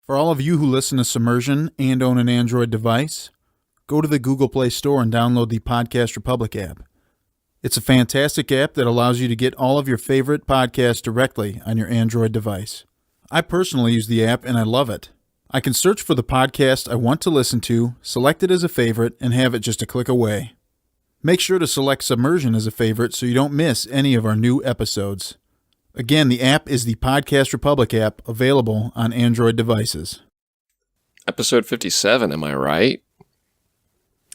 For all of you who listen to Submersion and own an Android device, go to the Google Play Store and download the Podcast Republic app. It's a fantastic app that allows you to get all of your favorite podcasts directly on your Android device. I personally use the app and I love it. I can search for the podcast I want to listen to, select it as a favorite, and have it just a click away. Make sure to select Submersion as a favorite so you don't miss any of our new episodes. Again, the app is the Podcast Republic app, available on Android devices. Episode 57, am I right?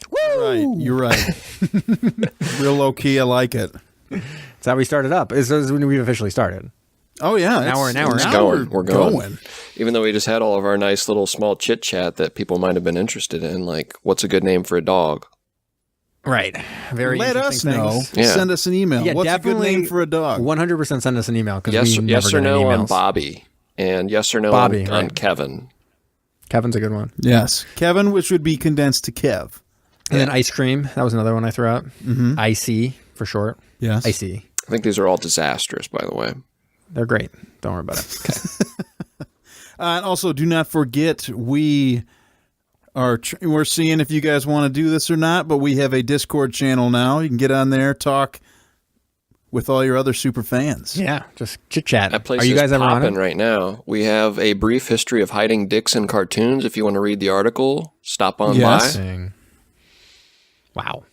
Woo! You're right. Real low key, I like it. That's how we started up. This is when we officially started. Oh, yeah. We're going. Even though we just had all of our nice little small chit chat that people might have been interested in, like, what's a good name for a dog? Right. Very Let us interesting know. things. Yeah. Send us an email. Yeah, What's a good definitely name for a dog? 100% send us an email. Yes, we yes never or get no emails. on Bobby, and yes or no Bobby, on right. Kevin. Kevin's a good one. Yes. Kevin, which would be condensed to Kev. And then ice cream. That was another one I threw out. Mm-hmm. Icy for short. Yes. Icy. I think these are all disastrous, by the way. They're great. Don't worry about it. Okay. And also, do not forget, we're seeing if you guys want to do this or not, but we have a Discord channel now. You can get on there, talk with all your other super fans. Yeah, just chit chat. That place Are you guys is ever on popping it? right now. We have a brief history of hiding dicks in cartoons. If you want to read the article, stop on Yes. by. Wow.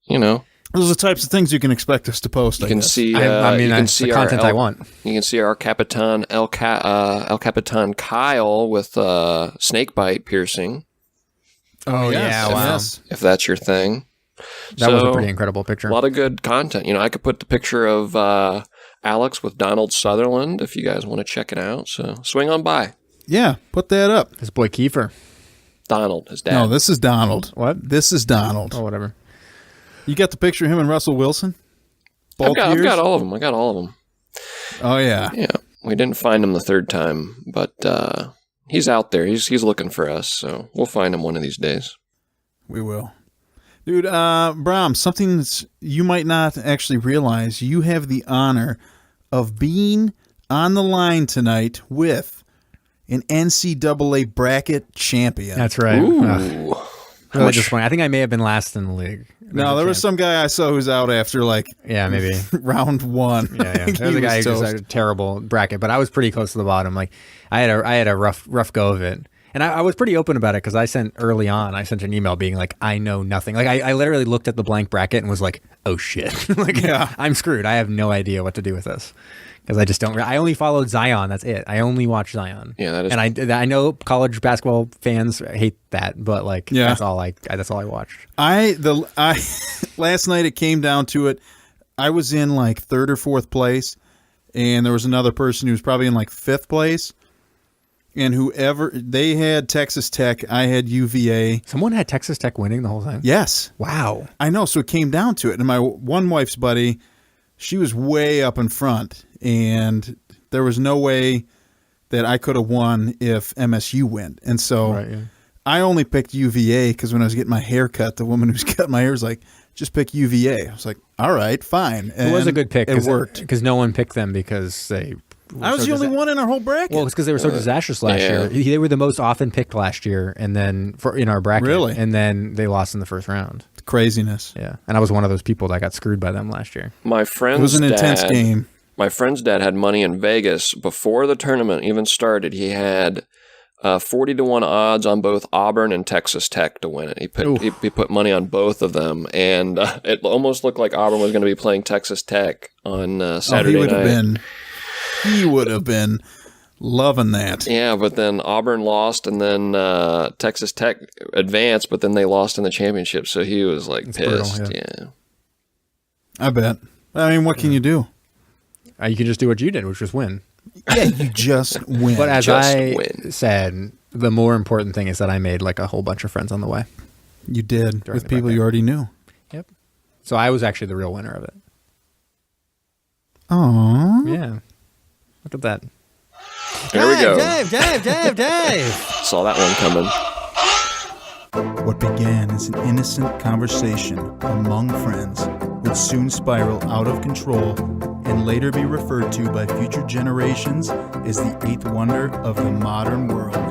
You know, Those are the types of things you can expect us to post. you I can guess. see. I mean, you can that's see the our content I want. You can see our Capitan El Capitan Kyle with snakebite piercing, Oh, yes. yeah, wow. Yes. if that's your thing. That was a So, pretty incredible picture. A lot of good content. You know, I could put the picture of Alex with Donald Sutherland if you guys want to check it out. So swing on by. Yeah, put that up. His boy Kiefer. Donald, his dad. No, this is Donald. What? This is Donald. Oh, whatever. You got the picture of him and Russell Wilson? I've got years? all of them. I got all of them. Oh, yeah. Yeah, we didn't find him the third time, but he's out there. He's looking for us, so we'll find him one of these days. We will. Dude, Brom, something that you might not actually realize, you have the honor of being on the line tonight with an NCAA bracket champion. That's right. Ooh. Really disappointing. I think I may have been last in the league. No, there was some guy I saw who's out after maybe. round one. Yeah. There's a guy who just had a terrible bracket, but I was pretty close to the bottom. Like I had a rough go of it. And I was pretty open about it because I sent an email being like, I know nothing. Like I literally looked at the blank bracket and was like, oh shit. I'm screwed. I have no idea what to do with this. Because I just don't. I only followed Zion. That's it. I only watched Zion. Yeah, that is. And I know college basketball fans hate that, but that's all I watched. Last night it came down to it. I was in like third or fourth place, and there was another person who was probably in like fifth place. And whoever they had Texas Tech, I had UVA. Someone had Texas Tech winning the whole time. Yes, Wow. I know. So it came down to it, and my one wife's buddy, she was way up in front, and there was no way that I could have won if MSU went. And so I only picked UVA because when I was getting my hair cut, the woman who's cut my hair was like, just pick UVA. I was like, all right, fine. And it was a good pick. It worked. Because no one picked them because they... I was the only one in our whole bracket. Well, it's because they were so disastrous last year. They were the most often picked last year, and then in our bracket. Really? And then they lost in the first round. Craziness. Yeah. And I was one of those people that got screwed by them last year. My friend's It was an intense game. My friend's dad had money in Vegas before the tournament even started. He had 40-1 odds on both Auburn and Texas Tech to win it. He put money on both of them, and it almost looked like Auburn was going to be playing Texas Tech on Saturday night. He would have been loving that. Yeah, but then Auburn lost, and then Texas Tech advanced, but then they lost in the championship, so he was like pissed. Brutal, yeah. I bet. I mean, what can you do? You can just do what you did, which was win. Yeah, you just win. But as Just I win. said, the more important thing is that I made like a whole bunch of friends on the way. You did During with the people bracket. you already knew. Yep. So I was actually the real winner of it. Aww. Yeah. Look at that. There we go. Dave. Saw that one coming. What began as an innocent conversation among friends would soon spiral out of control and later be referred to by future generations as the eighth wonder of the modern world.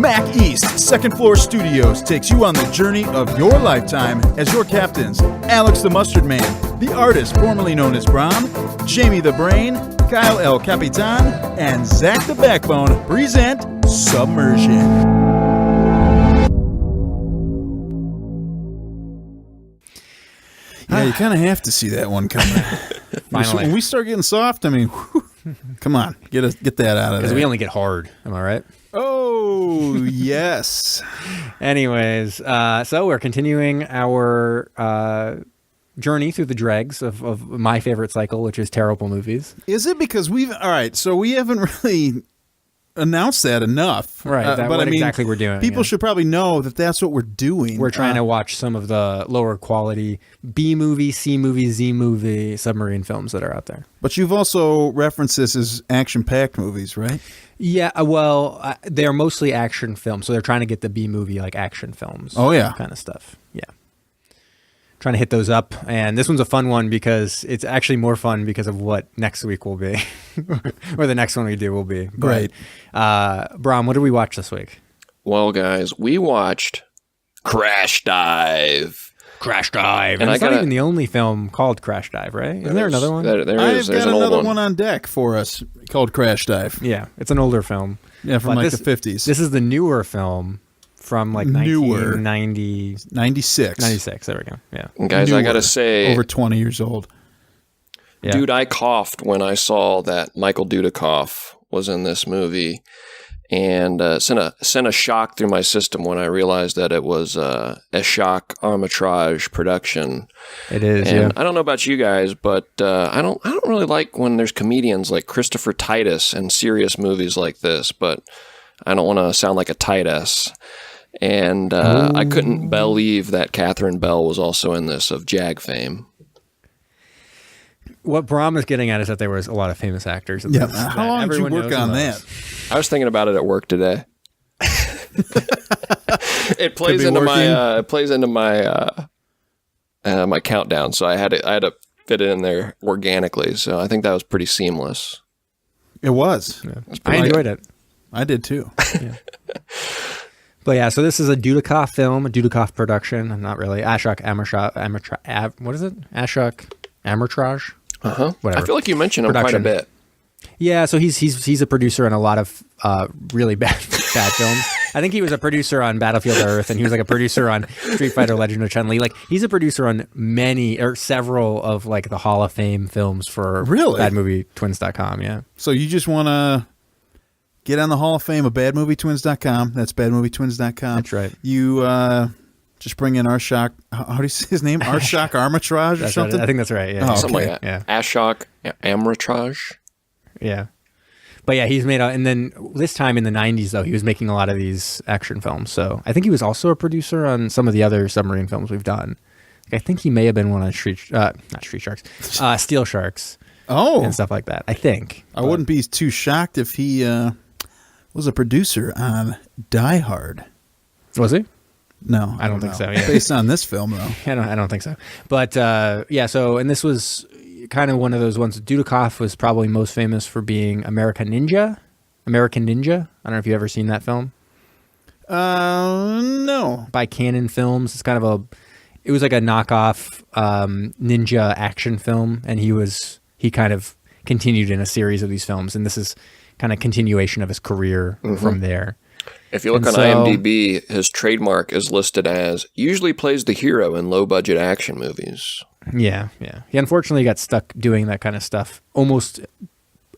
Smack East Second Floor Studios takes you on the journey of your lifetime as your captains, Alex the Mustard Man, the artist formerly known as Brom, Jamie the Brain, Kyle El Capitan, and Zach the Backbone present Submersion. Yeah, you kind of have to see that one coming. Finally. When we start getting soft, I mean, whew, come on, get that out of there. Because we only get hard. Am I right? Oh, yes. Anyways, so we're continuing our journey through the dregs of my favorite cycle, which is terrible movies. Is it because all right, so we haven't really announced that enough. Right, but what I mean, exactly we're doing. People should probably know that that's what we're doing. We're trying to watch some of the lower quality B movie, C movie, Z movie submarine films that are out there. But you've also referenced this as action-packed movies, right? Yeah, well, they're mostly action films, so they're trying to get the B movie like action films. Oh, yeah. Kind of stuff. Yeah. Trying to hit those up. And this one's a fun one because it's actually more fun because of what next week will be. Or the next one we do will be. Right. Brom, what did we watch this week? Well, guys, we watched Crash Dive. Crash Dive. And it's not even the only film called Crash Dive, right? Isn't there another one? There I've is. There's got an old another one. one on deck for us called Crash Dive. Yeah, it's an older film. Yeah, from But like the 50s. This is the newer film from like Newer. 1990. 96. 96, there we go. Yeah. And guys, I got to say, over 20 years old. Yeah. dude, I coughed when I saw that Michael Dudikoff was in this movie, and sent a shock through my system when I realized that it was a shock arbitrage production. It is, And yeah. I don't know about you guys, but I don't really like when there's comedians like Christopher Titus in serious movies like this. But I don't want to sound like a Titus. And I couldn't believe that Catherine Bell was also in this of JAG fame. What Brom is getting at is that there was a lot of famous actors in this. How that long did you everyone work knows on and that? loves. I was thinking about it at work today. It plays be into working. my countdown, so I had to fit it in there organically. So I think that was pretty seamless. It was. Yeah. I enjoyed it. I did too. But yeah, so this is a Dudikoff film, a Dudikoff production. Not really. Ashok what is it? Ashok Armitage? Whatever. I feel like you mentioned him quite a Production. bit. Yeah, so he's a producer in a lot of really bad films. I think he was a producer on Battlefield Earth, and he was like a producer on Street Fighter: Legend of Chun-Li. Like he's a producer on several of like the Hall of Fame films for Really? badmovietwins.com. Yeah. So you just want to get on the Hall of Fame of badmovietwins.com. That's badmovietwins.com. That's right. You just bring in Arshak. How do you say his name? Arshak Armitage or That's something? right. I think that's right. Yeah. Oh, Something okay. like that. Yeah. Ashok Armitage. Yeah. But yeah, he's made and then this time in the 90s though, he was making a lot of these action films. So I think he was also a producer on some of the other submarine films we've done. Like, I think he may have been one on not Street Sharks, Steel Sharks and stuff like that. I think. I wouldn't be too shocked if he was a producer on Die Hard. Was he? No, I don't think so, yeah. Based on this film, though. I don't think so. But yeah, so, and this was kind of one of those ones. Dudikoff was probably most famous for being American Ninja. I don't know if you've ever seen that film. No. By Canon Films. It's kind of it was like a knockoff ninja action film, and he kind of continued in a series of these films, and this is kind of continuation of his career from there. If you look on IMDb, his trademark is listed as usually plays the hero in low-budget action movies. Yeah. He unfortunately got stuck doing that kind of stuff almost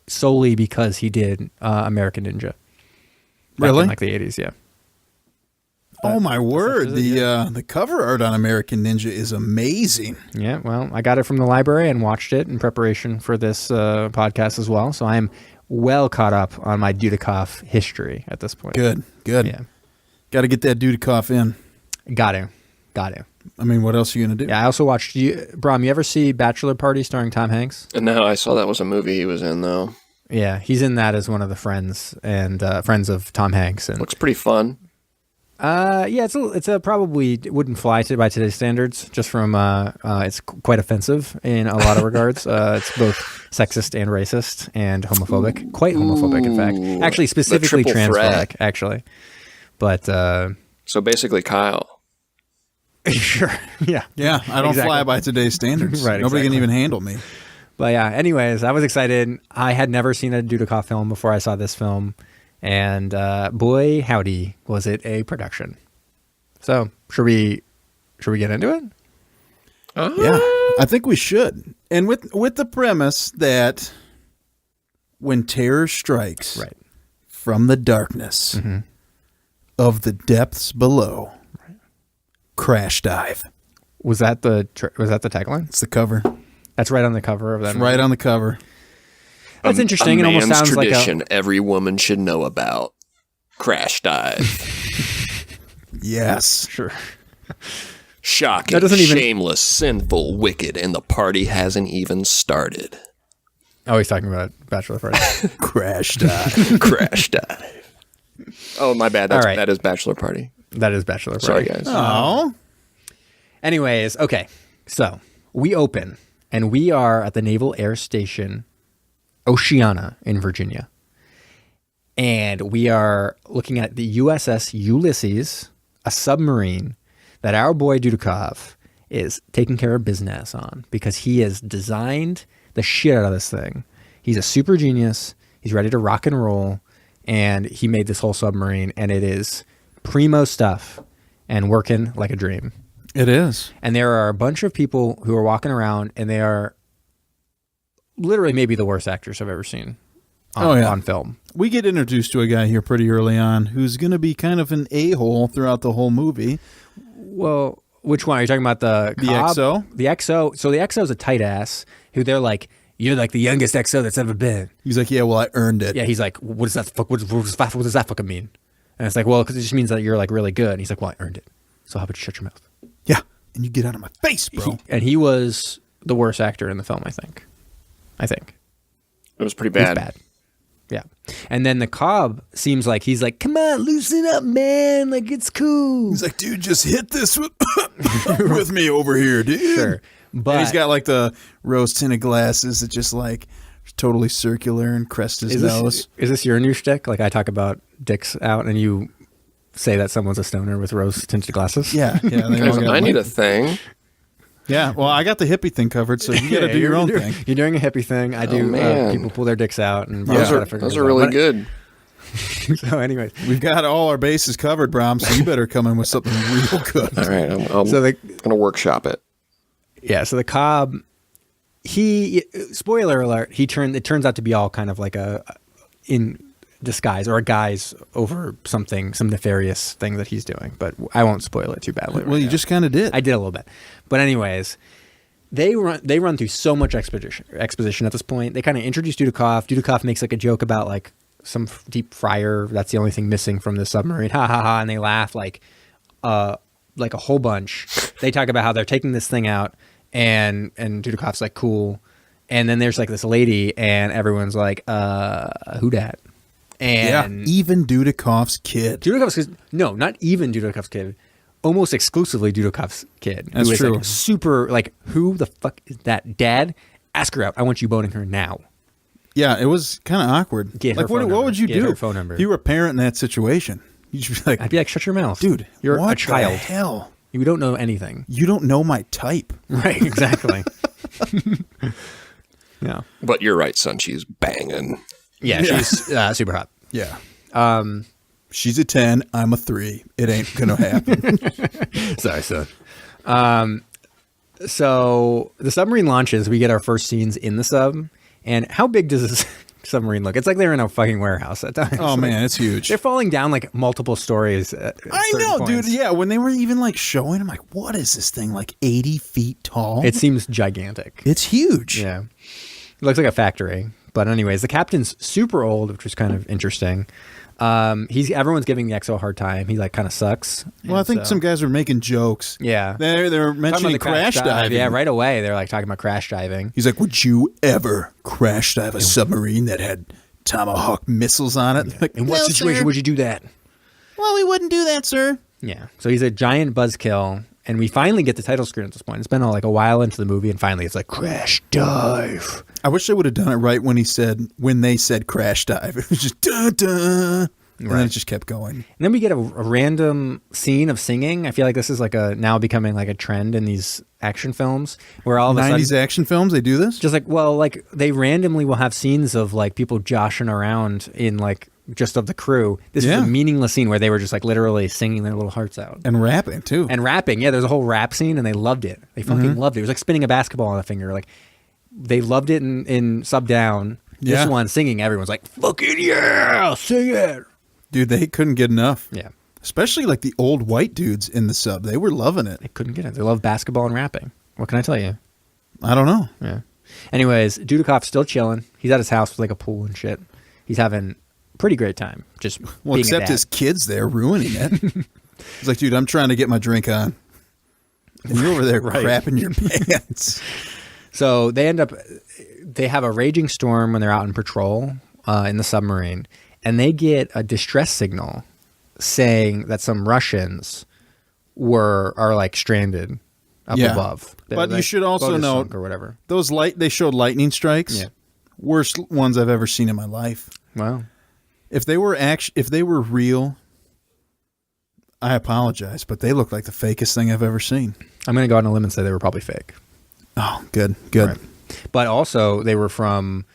solely because he did American Ninja. Really? In like the 80s, yeah. Oh my word! Yeah. The cover art on American Ninja is amazing. Yeah, well, I got it from the library and watched it in preparation for this podcast as well. So I am well caught up on my Dudikoff history at this point. Good. Yeah. Got to get that Dudikoff in. Got to. I mean, what else are you gonna do? Yeah, I also watched Brom, you ever see Bachelor Party starring Tom Hanks? No, I saw that was a movie he was in, though. Yeah, he's in that as one of the friends and friends of Tom Hanks. And Looks pretty fun. yeah, it's a probably wouldn't fly by today's standards. Just from it's quite offensive in a lot of regards. It's both sexist and racist and homophobic. Quite homophobic, in fact. Actually, specifically triple transphobic. threat. Actually, But So basically, Kyle. sure, yeah. Yeah, I don't fly by today's standards. Right, Nobody can exactly. even handle me. But yeah, anyways, I was excited. I had never seen a Dudikoff film before I saw this film. And boy, howdy, was it a production. So should we get into it? Yeah, I think we should. And with the premise that when terror strikes Right. from the darkness of the depths below, crash dive. Was that the tagline? It's the cover. That's right on the cover of that. It's right on the cover. That's interesting. A It almost man's sounds tradition every woman should know about. Crash dive. Yes. Sure. Shocking, That doesn't even- shameless, sinful, wicked, and the party hasn't even started. Oh, he's talking about Bachelor Party. Crash dive. Crash dive. Oh, my bad. All right. That is Bachelor Party. That is Bachelor Party. Sorry, guys. Oh. Anyways, okay. So we open, and we are at the Naval Air Station Oceana in Virginia. And we are looking at the USS Ulysses, a submarine that our boy Dudikoff is taking care of business on because he has designed the shit out of this thing. He's a super genius. He's ready to rock and roll. And he made this whole submarine, and it is primo stuff and working like a dream. It is. And there are a bunch of people who are walking around, and they are literally maybe the worst actors I've ever seen on film. We get introduced to a guy here pretty early on who's going to be kind of an a-hole throughout the whole movie. Well, which one? Are you talking about the Cobb? XO? The XO. So the XO is a tight ass who they're like, you're like the youngest XO that's ever been. He's like, yeah, well, I earned it. Yeah, he's like, what does that what does that fucking mean? And it's like, well, because it just means that you're like really good. And he's like, well, I earned it. So how about you shut your mouth? Yeah. And you get out of my face, bro. He was the worst actor in the film, I think. It was pretty He's bad. bad. Yeah. And then the Cobb seems like he's like, come on, loosen up, man. Like, it's cool. He's like, dude, just hit this with me over here, dude. Sure. But And he's got like the rose tinted glasses that just like totally circular and crest his nose. Is this your new shtick? Like I talk about dicks out and you say that someone's a stoner with rose tinted glasses? Yeah. Yeah. they Guys, all got I need like- a thing. Yeah. Well, I got the hippie thing covered, so you got to do your own thing. You're doing a hippie thing. I do. man. People pull their dicks out. And Those are really good. So anyways. We've got all our bases covered, Brom, so you better come in with something real good. All right, I'm So going to workshop it. Yeah, so the Cobb, spoiler alert, it turns out to be all kind of like in disguise or a guise over some nefarious thing that he's doing, but I won't spoil it too badly. Well, you just kind of did. I did a little bit. But anyways, they run through so much exposition at this point. They kind of introduce Dudikoff. Dudikoff makes like a joke about like some deep fryer. That's the only thing missing from the submarine. Ha ha ha. And they laugh like a whole bunch. They talk about how they're taking this thing out and Dudikoff's like, cool. And then there's like this lady and everyone's like, who dat? And even Dudikoff's kid. no, not even Dudikoff's kid. Almost exclusively Dudikoff's kid. That's who is true. Like super, like, who the fuck is that? Dad, ask her out. I want you boning her now. Yeah, it was kind of awkward. Get her like, phone what number. would you Get do her phone number. if you were a parent in that situation? You'd just be like, I'd be like, shut your mouth. dude, You're what a child. the hell? You don't know anything. You don't know my type. Right, exactly. Yeah. But you're right, son. She's banging. Yeah, she's super hot. Yeah. She's a 10. I'm a 3. It ain't going to happen. Sorry, son. So the submarine launches. We get our first scenes in the sub. And how big does this submarine look? It's like they're in a fucking warehouse at times. Oh, man, it's huge. They're falling down like multiple stories. I know, dude. Yeah, when they were even like showing, I'm like, what is this thing? Like 80 feet tall? It seems gigantic. It's huge. Yeah. It looks like a factory. But anyways, the captain's super old, which was kind of interesting. Everyone's giving the XO a hard time. He like kind of sucks. Well, I think some guys were making jokes. Yeah. They're mentioning the crash diving. Yeah, right away. They're like talking about crash diving. He's like, would you ever crash dive a submarine that had Tomahawk missiles on it? Like, In what situation would you do that? Well, we wouldn't do that, sir. Yeah. So he's a giant buzzkill. And we finally get the title screen at this point. It's been like a while into the movie, and finally it's like crash dive. I wish they would have done it right when they said crash dive. It was just dun dun And then it just kept going. And then we get a random scene of singing. I feel like this is like now becoming like a trend in these action films where all of a sudden 90s action films, they do this? Just like they randomly will have scenes of like people joshing around in like just of the crew. This is a meaningless scene where they were just like literally singing their little hearts out. And rapping too. And rapping. Yeah, there's a whole rap scene and they loved it. They fucking loved it. It was like spinning a basketball on a finger. Like they loved it in Sub Down. This one singing, everyone's like, fucking yeah, sing it. Dude, they couldn't get enough. Yeah. Especially like the old white dudes in the sub. They were loving it. They couldn't get it. They love basketball and rapping. What can I tell you? I don't know. Yeah. Anyways, Dudikoff's still chilling. He's at his house with like a pool and shit. He's having a pretty great time. Just being except a dad. his kids there ruining it. He's like, dude, I'm trying to get my drink on. And you're over there crapping your pants. So they have a raging storm when they're out in patrol in the submarine. And they get a distress signal saying that some Russians are like stranded up above. But you should also note or whatever. They showed lightning strikes. Yeah. Worst ones I've ever seen in my life. Wow. If they were real, I apologize, but they look like the fakest thing I've ever seen. I'm going to go on a limb and say they were probably fake. Oh, good. Right. But also they were from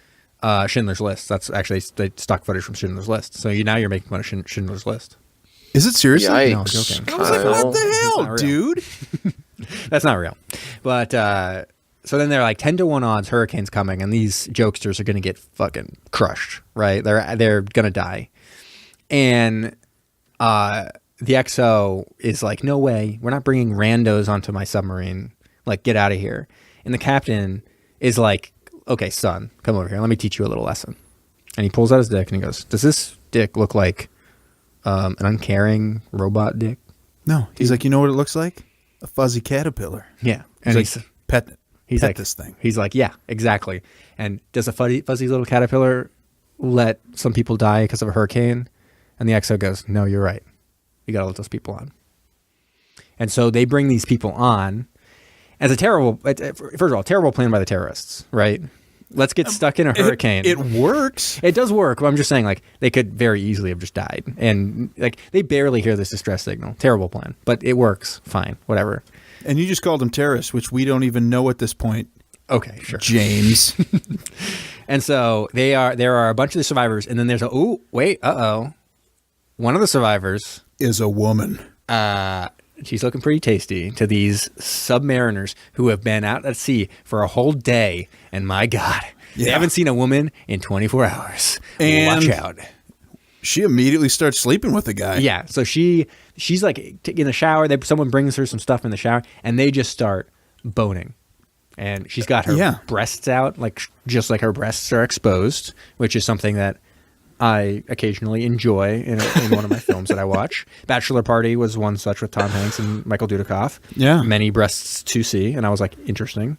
Schindler's List. That's actually the stock footage from Schindler's List. So now you're making fun of Schindler's List. Is it seriously? Yikes. No, I'm joking. I was like, what the hell, dude? That's not real. But so then they're like 10-1 odds, hurricane's coming, and these jokesters are going to get fucking crushed, right? They're going to die. And the XO is like, no way, we're not bringing randos onto my submarine. Like, get out of here. And the captain is like, okay, son, come over here. Let me teach you a little lesson. And he pulls out his dick and he goes, does this dick look like an uncaring robot dick? No. He's like, you know what it looks like? A fuzzy caterpillar. Yeah. And he's like, pet this thing. He's like, yeah, exactly. And does a fuzzy little caterpillar let some people die because of a hurricane? And the XO goes, no, you're right. You got to let those people on. And so they bring these people on as first of all, terrible plan by the terrorists, right? Let's get stuck in a hurricane. It works. It does work. But I'm just saying, like, they could very easily have just died. And, like, they barely hear this distress signal. Terrible plan. But it works. Fine. Whatever. And you just called them terrorists, which we don't even know at this point. Okay, sure. James. And so there are a bunch of the survivors. And then there's one of the survivors is a woman. She's looking pretty tasty to these submariners who have been out at sea for a whole day. And my God, they haven't seen a woman in 24 hours. And watch out. She immediately starts sleeping with the guy. Yeah. So she's like in the shower. Someone brings her some stuff in the shower and they just start boning. And she's got her breasts out, like just like her breasts are exposed, which is something that I occasionally enjoy in one of my films that I watch. Bachelor Party was one such with Tom Hanks and Michael Dudikoff. Yeah. Many breasts to see. And I was like, interesting.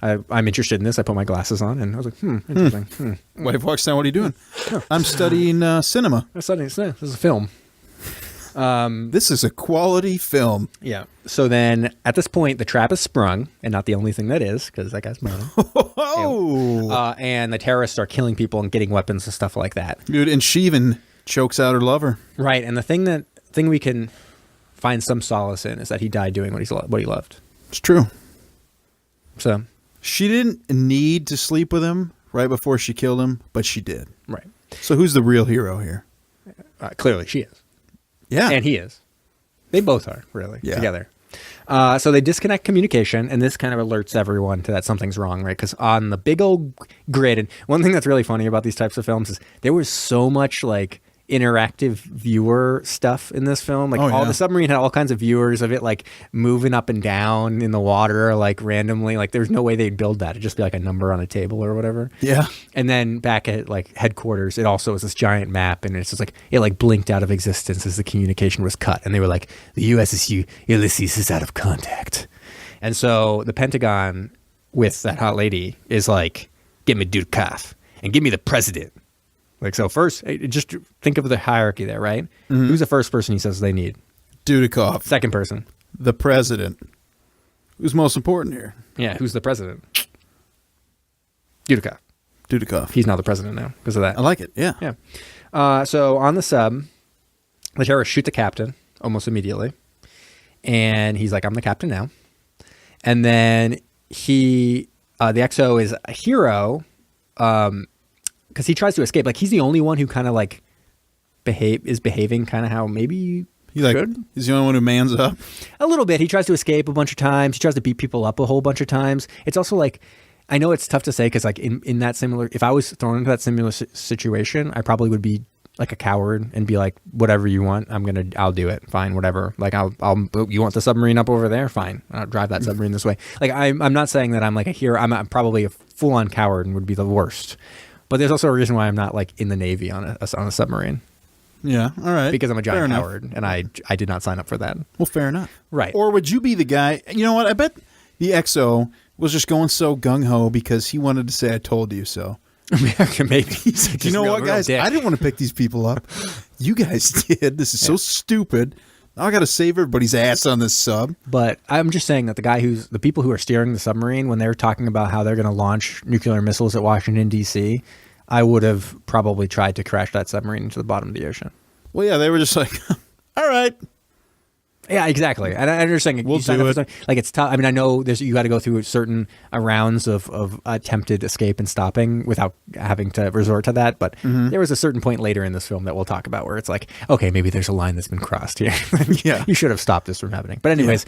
I'm interested in this. I put my glasses on and I was like, interesting. Wife walks down, what are you doing? I'm studying cinema. This is a film. This is a quality film. Yeah. So then at this point, the trap is sprung, and not the only thing that is, because that guy's moaning. And the terrorists are killing people and getting weapons and stuff like that. Dude, and she even chokes out her lover. Right. And the thing we can find some solace in is that he died doing what he loved. It's true. So she didn't need to sleep with him right before she killed him, but she did. Right. So who's the real hero here? Clearly she is. Yeah. And he is. They both are, really, together. So they disconnect communication, and this kind of alerts everyone to that something's wrong, right? Because on the big old grid, and one thing that's really funny about these types of films is there was so much, like, interactive viewer stuff in this film. Like, the submarine had all kinds of viewers of it, like, moving up and down in the water, like, randomly. Like, there's no way they'd build that. It'd just be, like, a number on a table or whatever. Yeah. And then back at, like, headquarters, it also was this giant map, and it's just, like, it, like, blinked out of existence as the communication was cut. And they were like, the USS Ulysses is out of contact. And so the Pentagon, with that hot lady, is like, give me Dudikoff, and give me the president. Like, so first, just think of the hierarchy there, right? Mm-hmm. Who's the first person he says they need? Dudikoff. Second person. The president. Who's most important here? Yeah, who's the president? Dudikoff. Dudikoff. He's now the president now because of that. I like it, yeah. Yeah. So on the sub, The terrorists shoot the captain almost immediately. And he's like, I'm the captain now. And then the XO is a hero because he tries to escape. Like, he's the only one who kind of like is behaving kind of how maybe he should. He's the only one who mans up. A little bit. He tries to escape a bunch of times. He tries to beat people up a whole bunch of times. It's also like, I know it's tough to say because like in that similar, if I was thrown into that similar situation, I probably would be like a coward and be like, whatever you want, I'll do it. Fine, whatever. Like you want the submarine up over there? Fine. I'll drive that submarine this way. Like I'm not saying that I'm like a hero. I'm probably a full on coward and would be the worst. But there's also a reason why I'm not like in the Navy on a submarine. Yeah. All right. Because I'm a giant coward and I did not sign up for that. Well, fair enough. Right. Or would you be the guy, you know what? I bet the XO was just going so gung-ho because he wanted to say, I told you so. Maybe. He's like, you know what, guys? I didn't want to pick these people up. You guys did. This is so stupid. Now I got to save everybody's ass on this sub. But I'm just saying that the people who are steering the submarine, when they're talking about how they're going to launch nuclear missiles at Washington, D.C., I would have probably tried to crash that submarine into the bottom of the ocean. Well, yeah, they were just like, all right. Yeah, exactly. And I understand. We'll do it. Like, it's tough. I mean, I know you got to go through certain rounds of attempted escape and stopping without having to resort to that. But there was a certain point later in this film that we'll talk about where it's like, okay, maybe there's a line that's been crossed here. Yeah. You should have stopped this from happening. But anyways,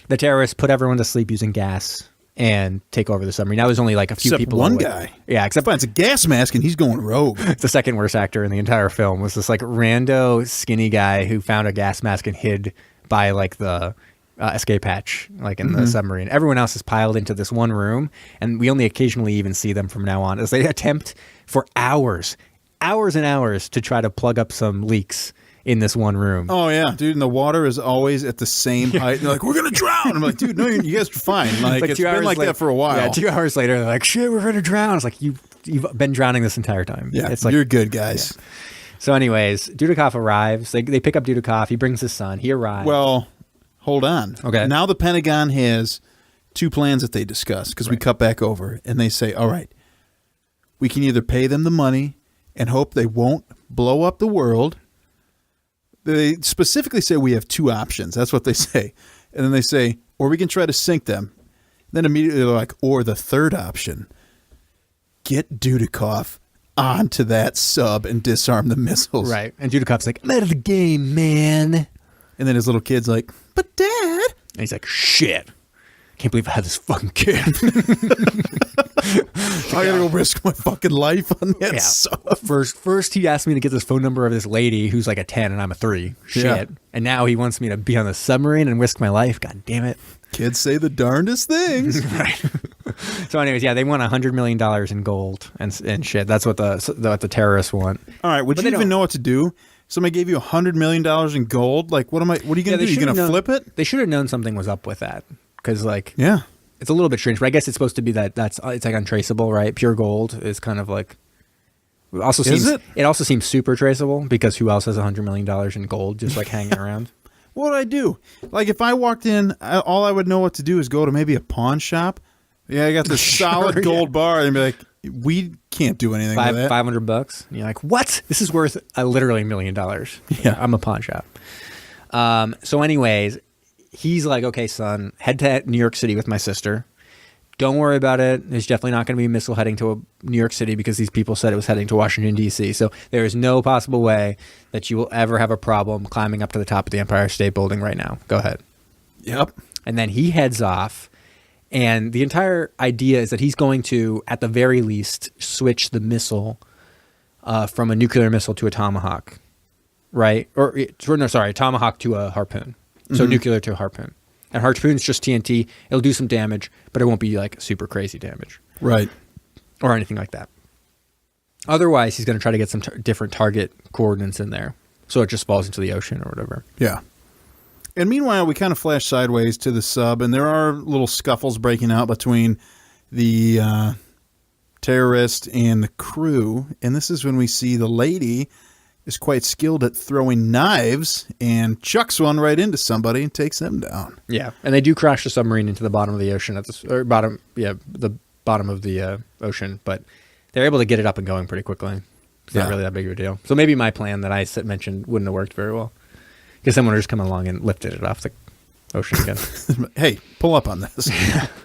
the terrorists put everyone to sleep using gas and take over the submarine. Now there's only like a few people. One guy. Yeah, except it's a gas mask and he's going rogue. It's the second worst actor in the entire film was this like rando skinny guy who found a gas mask and hid by like the escape hatch, like in the submarine. Everyone else is piled into this one room, and we only occasionally even see them from now on as they attempt for hours and hours to try to plug up some leaks in this one room. Oh yeah, dude, and the water is always at the same height. They're like, we're gonna drown. I'm like, dude, no, you guys are fine. Like it's been like that for a while. Yeah, 2 hours later, they're like, shit, we're gonna drown. It's like you've been drowning this entire time. Yeah, it's like, you're good, guys. Yeah. So anyways, Dudikoff arrives. They pick up Dudikoff. He brings his son. He arrives. Well, hold on. Okay. Now the Pentagon has two plans that they discuss because we cut back over and they say, all right, we can either pay them the money and hope they won't blow up the world. They specifically say we have two options. That's what they say. And then they say, or we can try to sink them. Then immediately they're like, or the third option, get Dudikoff onto that sub and disarm the missiles. Right. And Dudikoff's like, I'm out of the game, man. And then his little kid's like, but Dad. And he's like, shit. Can't believe I had this fucking kid. I gotta go risk my fucking life on that sub. First he asked me to get this phone number of this lady who's like a 10 and I'm a 3. Shit. Yeah. And now he wants me to be on the submarine and risk my life. God damn it. Kids say the darndest things. Right. So anyways, yeah, they want $100 million in gold and shit. That's what the terrorists want. All right. Would you even know what to do? Somebody gave you $100 million in gold. Like, what are you going to do? You going to flip it? They should have known something was up with that. Because, like, yeah, it's a little bit strange. But I guess it's supposed to be it's like untraceable, right? Pure gold is kind of like. It also seems super traceable because who else has $100 million in gold just like hanging around? What would I do? Like, if I walked in, all I would know what to do is go to maybe a pawn shop. Yeah, I got this solid gold bar, and be like, we can't do anything with that. $500. And you're like, what? This is worth literally $1 million. Yeah, I'm a pawn shop. So, anyways, he's like, okay, son, head to New York City with my sister. Don't worry about it. There's definitely not going to be a missile heading to New York City because these people said it was heading to Washington, D.C. So there is no possible way that you will ever have a problem climbing up to the top of the Empire State Building right now. Go ahead. Yep. And then he heads off. And the entire idea is that he's going to, at the very least, switch the missile from a nuclear missile to a Tomahawk. Right? Tomahawk to a Harpoon. So nuclear to a Harpoon. And Harpoon's just TNT. It'll do some damage, but it won't be like super crazy damage. Right. Or anything like that. Otherwise, he's going to try to get some different target coordinates in there. So it just falls into the ocean or whatever. Yeah. And meanwhile, we kind of flash sideways to the sub, and there are little scuffles breaking out between the terrorist and the crew. And this is when we see the lady is quite skilled at throwing knives and chucks one right into somebody and takes them down. Yeah, and they do crash the submarine into the bottom of the ocean the bottom of the ocean, but they're able to get it up and going pretty quickly. It's not really that big of a deal. So maybe my plan that I mentioned wouldn't have worked very well. Because someone would just come along and lifted it off the ocean again. Hey, pull up on this.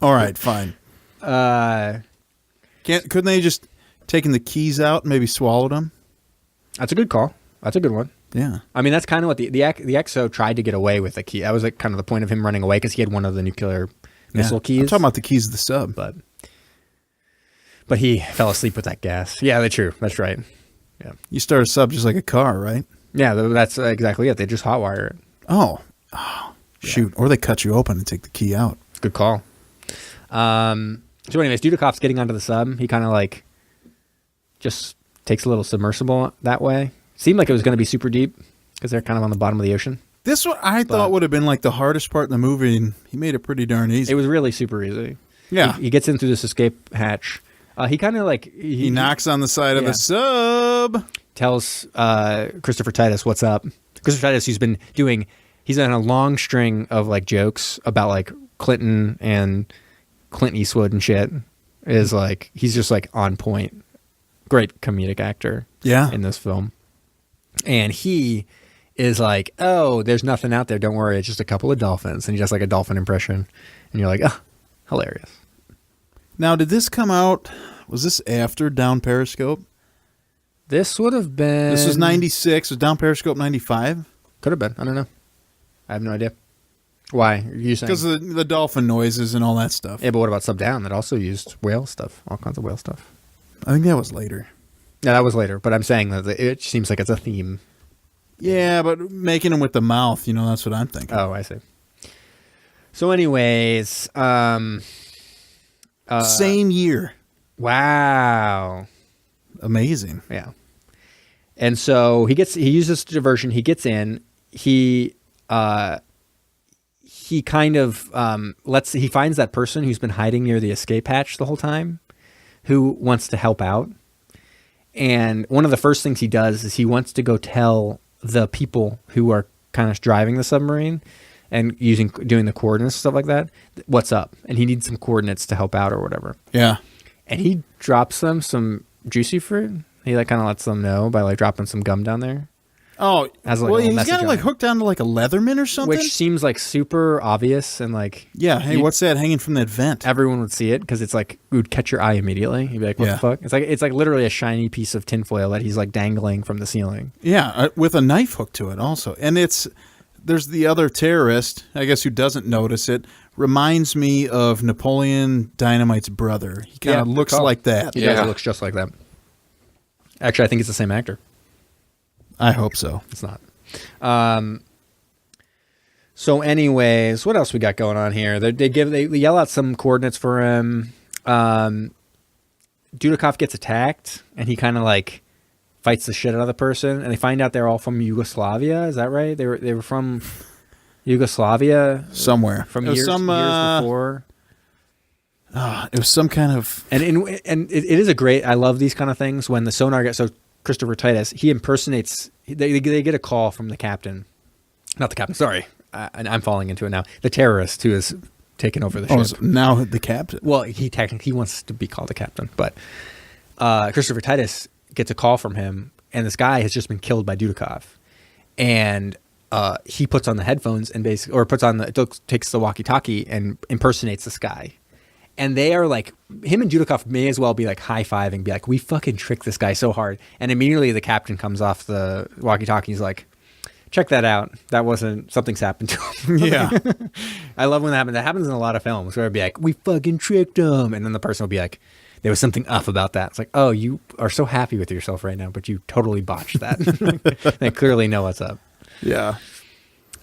All right, fine. Couldn't they just taken the keys out and maybe swallowed them? That's a good call. That's a good one. Yeah. I mean, that's kind of what the XO tried to get away with the key. That was like kind of the point of him running away because he had one of the nuclear missile keys. I'm talking about the keys of the sub. But he fell asleep with that gas. Yeah, that's true. That's right. Yeah. You start a sub just like a car, right? Yeah, that's exactly it. They just hotwire it. Oh, shoot. Or they cut you open and take the key out. Good call. So anyways, Dudikoff's getting onto the sub. He kind of like just takes a little submersible that way. Seemed like it was going to be super deep because they're kind of on the bottom of the ocean. This one I thought would have been like the hardest part in the movie, and he made it pretty darn easy. It was really super easy. Yeah. He gets in through this escape hatch. He kind of like... He knocks on the side of the sub. Tells Christopher Titus what's up. Christopher Titus, he's on a long string of like jokes about like Clinton and Clint Eastwood and shit. Is like, he's just like on point. Great comedic actor in this film. And he is like, oh, there's nothing out there. Don't worry. It's just a couple of dolphins. And he does like a dolphin impression. And you're like, oh, hilarious. Now, did this come out? Was this after Down Periscope? This would have been... This was 96. Was Down Periscope 95? Could have been. I don't know. I have no idea. Why? Are you saying? Because of the dolphin noises and all that stuff. Yeah, but what about Sub Down? That also used whale stuff. All kinds of whale stuff. I think that was later. Yeah, that was later. But I'm saying that it seems like it's a theme. Yeah, but making them with the mouth, that's what I'm thinking. Oh, I see. So anyways... same year. Wow. Amazing. Yeah. And so he uses diversion. He gets in. He kind of he finds that person who's been hiding near the escape hatch the whole time, who wants to help out. And one of the first things he does is he wants to go tell the people who are kind of driving the submarine and doing the coordinates, stuff like that, what's up. And he needs some coordinates to help out or whatever. Yeah. And he drops them some juicy fruit. He like kind of lets them know by like dropping some gum down there. Oh, As like well, a he's message got it on like it. hooked onto like a Leatherman or something. Which seems like super obvious and like... Yeah, hey, what's that hanging from that vent? Everyone would see it because it's like, it would catch your eye immediately. You'd be like, what the fuck? It's like literally a shiny piece of tinfoil that he's like dangling from the ceiling. Yeah, with a knife hook to it also. And there's the other terrorist, I guess, who doesn't notice it. Reminds me of Napoleon Dynamite's brother. He kind of looks like that. He does. He looks just like that. Actually, I think it's the same actor. I hope so. It's not. So anyways, what else we got going on here? They yell out some coordinates for him. Dudikoff gets attacked and he kind of like fights the shit out of the person, and they find out they're all from Yugoslavia. Is that right? They were from Yugoslavia somewhere from years before. It was some kind of and it is a great. I love these kind of things when the sonar gets so. Christopher Titus, he impersonates. They get a call from the captain, not the captain. Sorry, I'm falling into it now. The terrorist who has taken over the ship. So now the captain. Well, he wants to be called the captain, but Christopher Titus gets a call from him, and this guy has just been killed by Dudikoff, and he puts on the headphones and takes the walkie-talkie and impersonates this guy. And they are like, him and Dudikoff may as well be like high-fiving, be like, we fucking tricked this guy so hard. And immediately the captain comes off the walkie-talkie. He's like, check that out. That wasn't, something's happened to him. Yeah. I love when that happens. That happens in a lot of films where it'd be like, we fucking tricked him. And then the person will be like, there was something up about that. It's like, oh, you are so happy with yourself right now, but you totally botched that. They clearly know what's up. Yeah.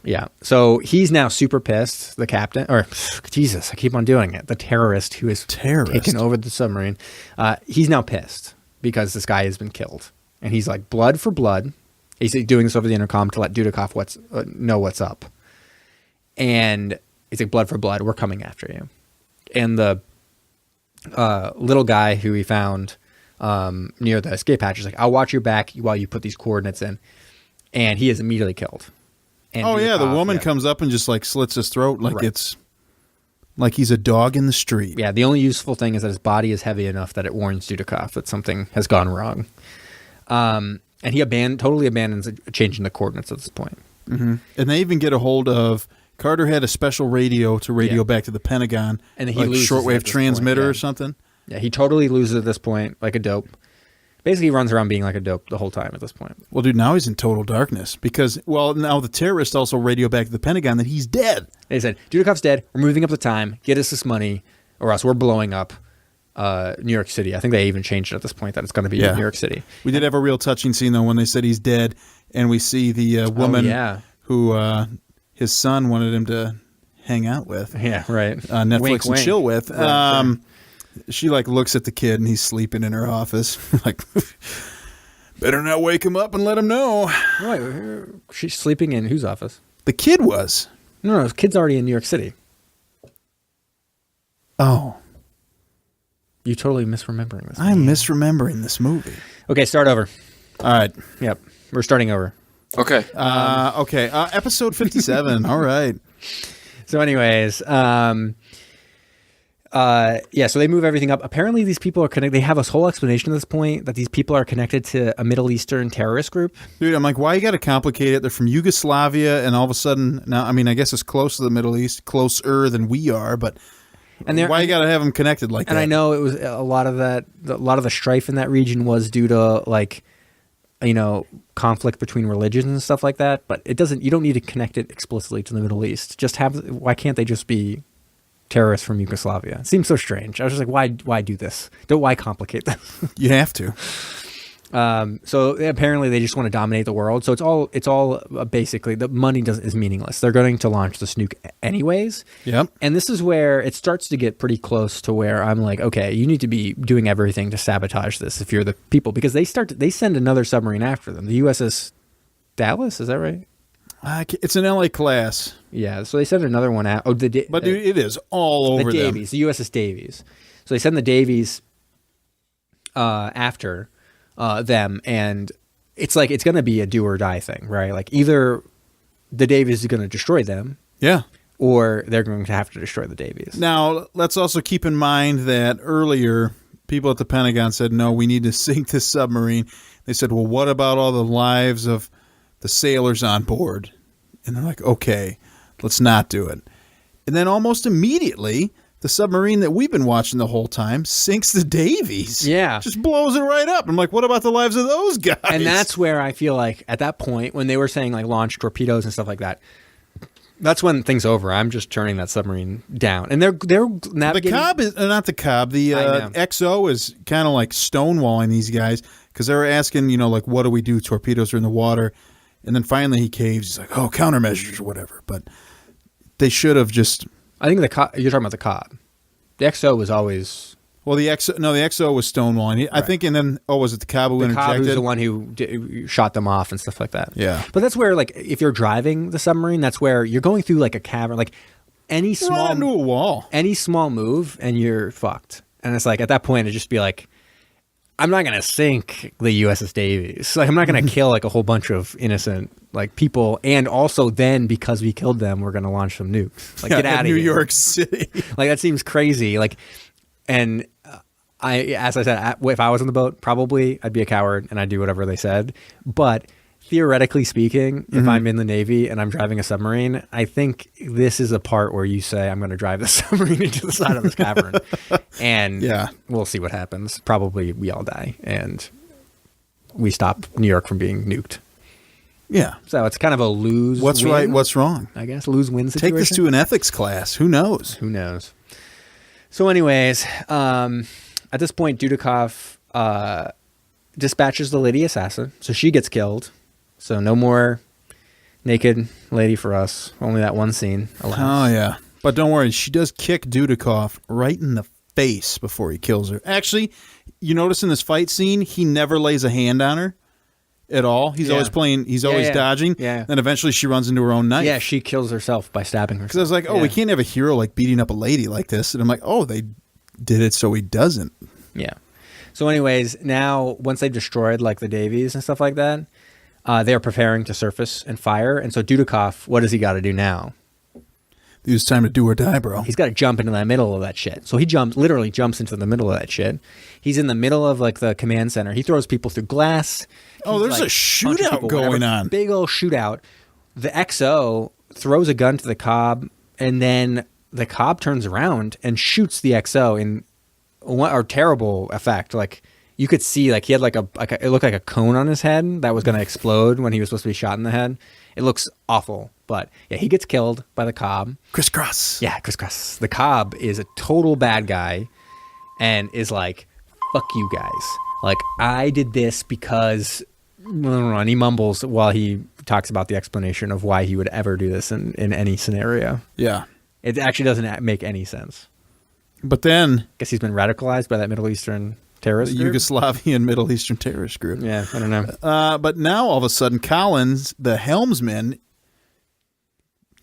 Yeah. So he's now super pissed, the captain, or Jesus, I keep on doing it. The terrorist who has taken over the submarine. He's now pissed because this guy has been killed. And he's like, blood for blood. He's doing this over the intercom to let Dudikoff know what's up. And he's like, blood for blood, we're coming after you. And the little guy who he found near the escape hatch is like, I'll watch your back while you put these coordinates in. And he is immediately killed. And the woman comes up and just like slits his throat like it's like he's a dog in the street. Yeah, the only useful thing is that his body is heavy enough that it warns Dudikoff that something has gone wrong. And he totally abandons changing the coordinates at this point. Mm-hmm. And they even get a hold of... Carter had a special radio to radio back to the Pentagon. And he like loses shortwave transmitter or something. Yeah, he totally loses at this point, like a dope. Basically, he runs around being like a dope the whole time at this point. Well, dude, now he's in total darkness because, well, now the terrorists also radio back to the Pentagon that he's dead. They said, Dudikoff's dead. We're moving up the time. Get us this money or else we're blowing up New York City. I think they even changed it at this point that it's going to be New York City. We did have a real touching scene, though, when they said he's dead, and we see the woman who his son wanted him to hang out with. Yeah, right. Netflix wink, and wink. chill with. Right. She, like, looks at the kid, and he's sleeping in her office. Like, better not wake him up and let him know. Right. She's sleeping in whose office? The kid was. No, the kid's already in New York City. Oh. You totally misremembering this. I'm misremembering this movie. Okay, start over. All right. Yep. We're starting over. Okay. Episode 57. All right. So anyways, so they move everything up. Apparently these people are connected. They have a whole explanation at this point that these people are connected to a Middle Eastern terrorist group. Dude, I'm like, why you got to complicate it? They're from Yugoslavia, and all of a sudden, now, I mean, I guess it's close to the Middle East, closer than we are, but why you got to have them connected like that? And I know it was a lot of the strife in that region was due to, like, you know, conflict between religions and stuff like that, but you don't need to connect it explicitly to the Middle East. Why can't they just be terrorists from Yugoslavia? It seems so strange. I was just like, why do this? Why complicate this? You have to. So apparently they just want to dominate the world. So it's all basically the money is meaningless. They're going to launch the nuke anyways. Yep. And this is where it starts to get pretty close to where I'm like, okay, you need to be doing everything to sabotage this if you're the people, because they send another submarine after them. The USS Dallas, is that right? It's an LA class. Yeah. So they send another one out. Dude, it is all over the Davies, the USS Davies. So they send the Davies after them, and it's like it's going to be a do or die thing, right? Like either the Davies is going to destroy them, or they're going to have to destroy the Davies. Now, let's also keep in mind that earlier people at the Pentagon said, no, we need to sink this submarine. They said, well, what about all the lives of the sailors on board? And they're like, okay, let's not do it. And then almost immediately, the submarine that we've been watching the whole time sinks the Davies. Yeah. Just blows it right up. I'm like, what about the lives of those guys? And that's where I feel like at that point, when they were saying like launch torpedoes and stuff like that, that's when things over. I'm just turning that submarine down. And they're navigating. The Cobb is not the Cobb. The XO is kind of like stonewalling these guys because they were asking, like, what do we do? Torpedoes are in the water. And then finally he caves. He's like, oh, countermeasures or whatever. But they should have just... I think you're talking about the Cobb. The XO was always... Well, the XO was stonewalling. I think, and then, was it the Cobb who interjected? The Cobb was the one who shot them off and stuff like that. Yeah. But that's where, like, if you're driving the submarine, that's where you're going through, like, a cavern. Like, any small... Run into a wall. Any small move, and you're fucked. And it's like, at that point, it'd just be like, I'm not going to sink the USS Davies. Like, I'm not going to kill, like, a whole bunch of innocent, like, people. And also then, because we killed them, we're going to launch some nukes. Like, get out of here. New York City. Like, that seems crazy. Like, and as I said, if I was on the boat, probably I'd be a coward and I'd do whatever they said. But theoretically speaking, if I'm in the Navy and I'm driving a submarine, I think this is a part where you say, I'm going to drive the submarine into the side of this cavern. And we'll see what happens. Probably we all die and we stop New York from being nuked. Yeah. So it's kind of a lose. What's win, right? What's wrong? I guess lose-win situation. Take this to an ethics class. Who knows? Who knows? So anyways, at this point, Dudikoff dispatches the lady assassin. So she gets killed. So no more naked lady for us. Only that one scene. Alas. Oh, yeah. But don't worry. She does kick Dudikoff right in the face before he kills her. Actually, you notice in this fight scene, he never lays a hand on her at all. He's always playing. He's always dodging. Yeah. Then eventually she runs into her own knife. Yeah, she kills herself by stabbing herself. Because I was like, we can't have a hero like beating up a lady like this. And I'm like, they did it so he doesn't. Yeah. So anyways, now once they've destroyed like the Davies and stuff like that, they're preparing to surface and fire. And so Dudikoff, what does he got to do now? It's time to do or die, bro. He's got to jump into the middle of that shit. So he literally jumps into the middle of that shit. He's in the middle of like the command center. He throws people through glass. There's like, a shootout going on. Big old shootout. the XO throws a gun to the Cobb, and then the Cobb turns around and shoots the XO in a terrible effect. Like you could see, like he had it looked like a cone on his head that was going to explode when he was supposed to be shot in the head. It looks awful, but yeah, he gets killed by the Cobb. Crisscross. Yeah, crisscross. The Cobb is a total bad guy and is like, fuck you guys. Like, I did this because... And he mumbles while he talks about the explanation of why he would ever do this in any scenario. Yeah. It actually doesn't make any sense. But then... Guess he's been radicalized by that Middle Eastern terrorist group? Yugoslavian Middle Eastern terrorist group. Yeah, I don't know. But now, all of a sudden, Collins, the helmsman,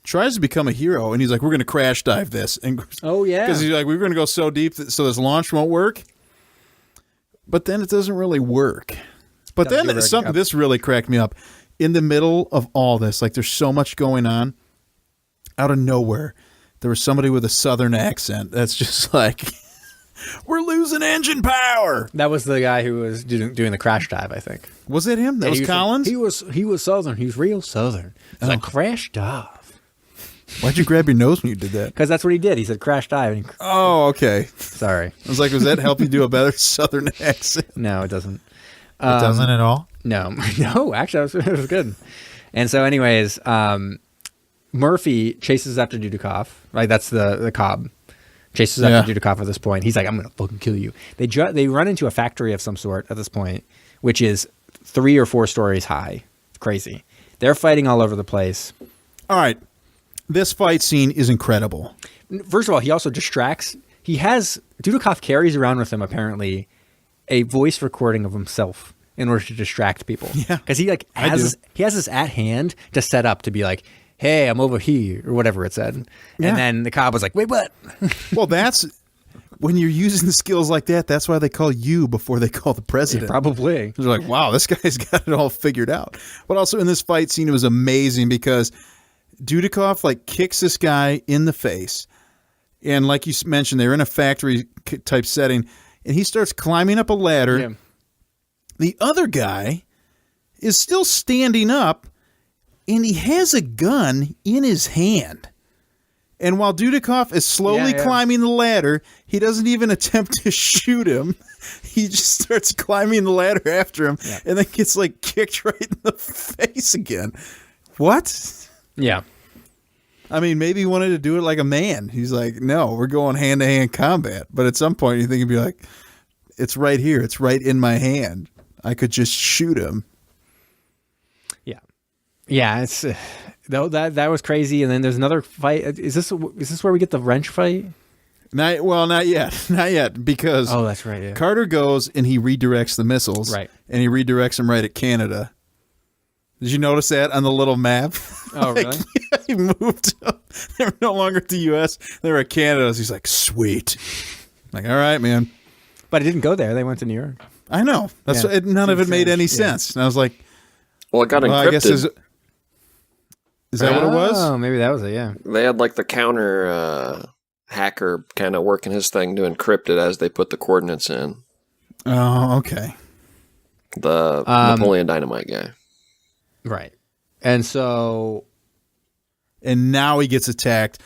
tries to become a hero, and he's like, we're going to crash dive this. And, oh, yeah. Because he's like, we're going to go so deep so this launch won't work. But then it doesn't really work. But then this really cracked me up. In the middle of all this, like there's so much going on, out of nowhere, there was somebody with a southern accent that's just like, we're losing engine power. That was the guy who was doing the crash dive, I think. Was it him? That was Collins? He was southern. He was real southern. It's like crash dive. Why'd you grab your nose when you did that? Because that's what he did. He said crash dive. And oh, okay. Sorry. I was like, does that help you do a better southern accent? No, it doesn't. It doesn't at all? No, actually, it was good. And so anyways, Murphy chases after Dudikoff, right? That's the Cobb. Chases after Dudikoff at this point. He's like, I'm going to fucking kill you. They run into a factory of some sort at this point, which is 3 or 4 stories high. It's crazy. They're fighting all over the place. All right. This fight scene is incredible. First of all, he also distracts. Dudikoff carries around with him, apparently, a voice recording of himself in order to distract people. Yeah. Because he has this at hand to set up to be like, hey, I'm over here, or whatever it said. Yeah. And then the Cobb was like, wait, what? Well, that's when you're using skills like that, that's why they call you before they call the president. Yeah, probably. They're like, wow, this guy's got it all figured out. But also in this fight scene, it was amazing because Dudikoff like kicks this guy in the face. And like you mentioned, they're in a factory type setting. And he starts climbing up a ladder. Yeah. The other guy is still standing up, and he has a gun in his hand. And while Dudikoff is slowly climbing the ladder, he doesn't even attempt to shoot him. He just starts climbing the ladder after him, and then gets like kicked right in the face again. What? Yeah. I mean, maybe he wanted to do it like a man. He's like, no, we're going hand-to-hand combat. But at some point, you think he'd be like, it's right here. It's right in my hand. I could just shoot him. Yeah. Yeah, it's that was crazy. And then there's another fight. Is this where we get the wrench fight? Not yet. Not yet. Because that's right. Yeah. Carter goes and he redirects the missiles. Right. And he redirects them right at Canada. Did you notice that on the little map? Oh, really? Yeah, he moved up. They were no longer at the U.S. They were at Canada. So he's like, sweet. Like, all right, man. But it didn't go there. They went to New York. I know. None of it made any sense. And I was like, well, it got encrypted. I guess is that what it was? Oh, maybe that was it, yeah. They had like the counter hacker kind of working his thing to encrypt it as they put the coordinates in. Oh, okay. The Napoleon Dynamite guy. Right. And so... And now he gets attacked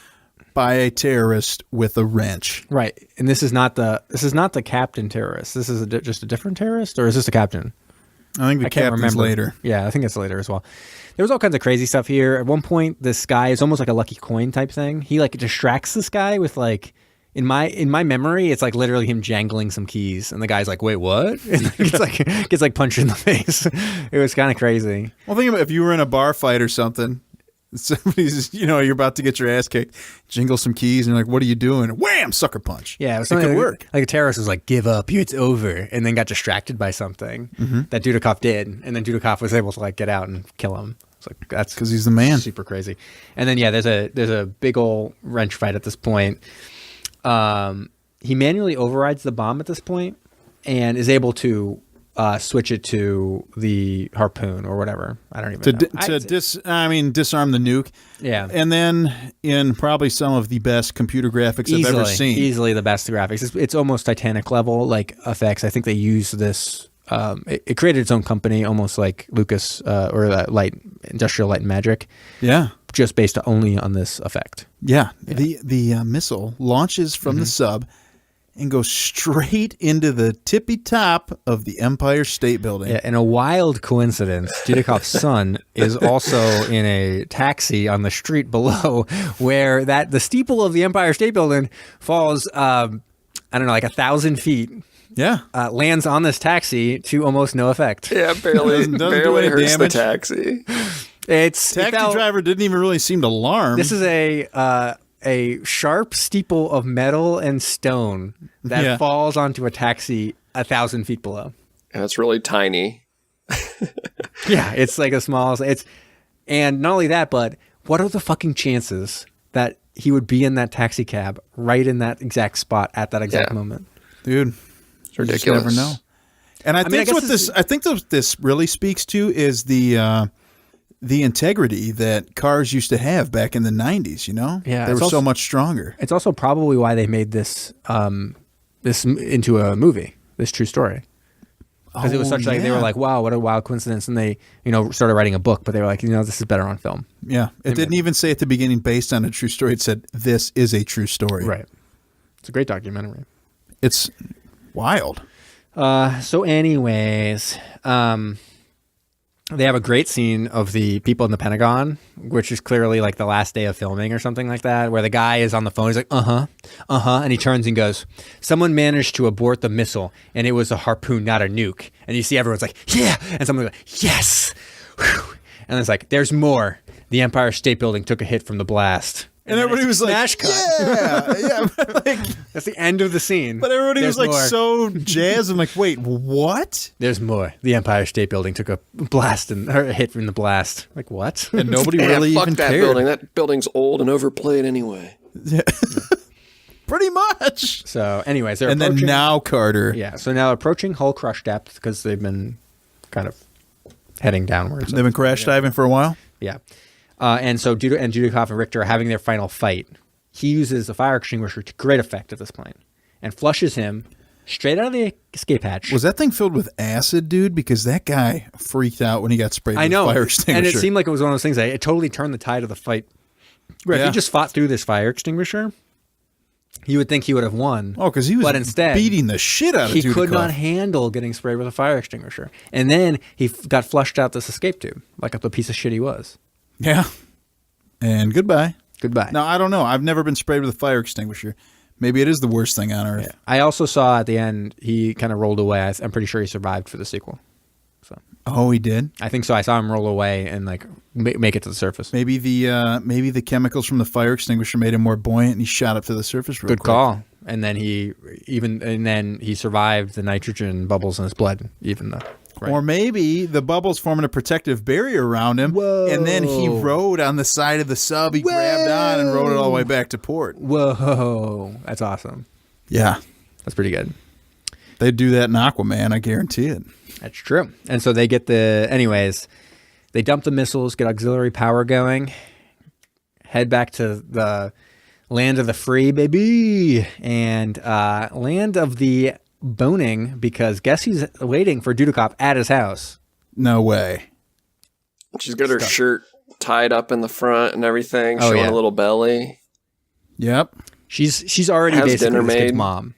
by a terrorist with a wrench. Right. And this is not the captain terrorist. This is just a different terrorist? Or is this the captain? I think the captain's later. Yeah, I think it's later as well. There was all kinds of crazy stuff here. At one point, this guy is almost like a lucky coin type thing. He like distracts this guy with like... In my memory, it's like literally him jangling some keys, and the guy's like, "Wait, what?" And gets like punched in the face. It was kind of crazy. Well, think about if you were in a bar fight or something. Somebody's, you're about to get your ass kicked. Jingle some keys, and you're like, "What are you doing?" Wham! Sucker punch. Yeah, it could work. Like a terrorist was like, "Give up, it's over," and then got distracted by something that Dudikoff did, and then Dudikoff was able to like get out and kill him. It's like that's because he's the man. Super crazy. And then there's a big old wrench fight at this point. He manually overrides the bomb at this point and is able to switch it to the harpoon or whatever. I don't even know. Disarm the nuke. Yeah. And then in probably some of the best computer graphics I've ever seen. Easily the best graphics. It's almost Titanic level like effects. I think they use this. It created its own company, almost like Lucas or Light Industrial Light and Magic. Yeah. Just based only on this effect. Yeah. The missile launches from the sub and goes straight into the tippy top of the Empire State Building. Yeah, in a wild coincidence, Dudikoff's son is also in a taxi on the street below, where the steeple of the Empire State Building falls, I don't know, like 1,000 feet. Yeah. Lands on this taxi to almost no effect. Yeah, barely do any hurts damage. the taxi. Taxi driver didn't even really seem alarmed. This is a sharp steeple of metal and stone that falls onto a taxi 1,000 feet below. And it's really tiny. Yeah, it's like a small. And not only that, but what are the fucking chances that he would be in that taxi cab right in that exact spot at that exact moment? Dude, it's ridiculous. You just never know. And I think what this really speaks to is the integrity that cars used to have back in the 90s, you know? Yeah. They were so much stronger. It's also probably why they made this into a movie, this true story. Because it was such they were like, wow, what a wild coincidence. And they, started writing a book, but they were like, this is better on film. Yeah. It didn't even say at the beginning based on a true story. It said, this is a true story. Right. It's a great documentary. It's wild. So anyways, they have a great scene of the people in the Pentagon, which is clearly like the last day of filming or something like that, where the guy is on the phone. He's like, and he turns and goes, someone managed to abort the missile, and it was a harpoon, not a nuke. And you see everyone's like, yeah. And someone's like, yes. Whew. And it's like, there's more. The Empire State Building took a hit from the blast. And everybody was like, smash cut. Yeah. That's the end of the scene. But everybody was like more. so jazzed. I'm like, wait, what? There's more. The Empire State Building took a blast or a hit from the blast. Like, what? And nobody really fuck even that cared. building. That building's old and overplayed anyway. Yeah. Pretty much. So anyways, they're and approaching. then now Carter. Yeah. So now approaching hull crush depth because they've been kind of heading downwards. They've been crash diving for a while. Yeah. And so Dudikoff and Richter are having their final fight. He uses a fire extinguisher to great effect at this point and flushes him straight out of the escape hatch. Was that thing filled with acid, dude? Because that guy freaked out when he got sprayed with a fire extinguisher. And it seemed like it was one of those things that it totally turned the tide of the fight. Right. If he just fought through this fire extinguisher, you would think he would have won. Oh, because he was beating the shit out of Dudikoff. He could not handle getting sprayed with a fire extinguisher. And then he got flushed out this escape tube, like the piece of shit he was. Yeah. And goodbye. Goodbye. Now, I don't know. I've never been sprayed with a fire extinguisher. Maybe it is the worst thing on earth. Yeah. I also saw at the end, he kind of rolled away. I'm pretty sure he survived for the sequel. So. Oh, he did? I think so. I saw him roll away and like make it to the surface. Maybe the chemicals from the fire extinguisher made him more buoyant and he shot up to the surface real quick. Good call. And then he survived the nitrogen bubbles in his blood, even though. Right. Or maybe the bubbles forming a protective barrier around him. Whoa. And then he rode on the side of the sub. He grabbed on and rode it all the way back to port. Whoa. That's awesome. Yeah. That's pretty good. They'd do that in Aquaman, I guarantee it. That's true. And so they get they dump the missiles, get auxiliary power going, head back to the land of the free, baby, and land of the boning, because guess who's waiting for Dudikoff at his house? No way. She's got her shirt tied up in the front and everything, showing a little belly. Yep. She's already Has basically dinner this kid's made. mom.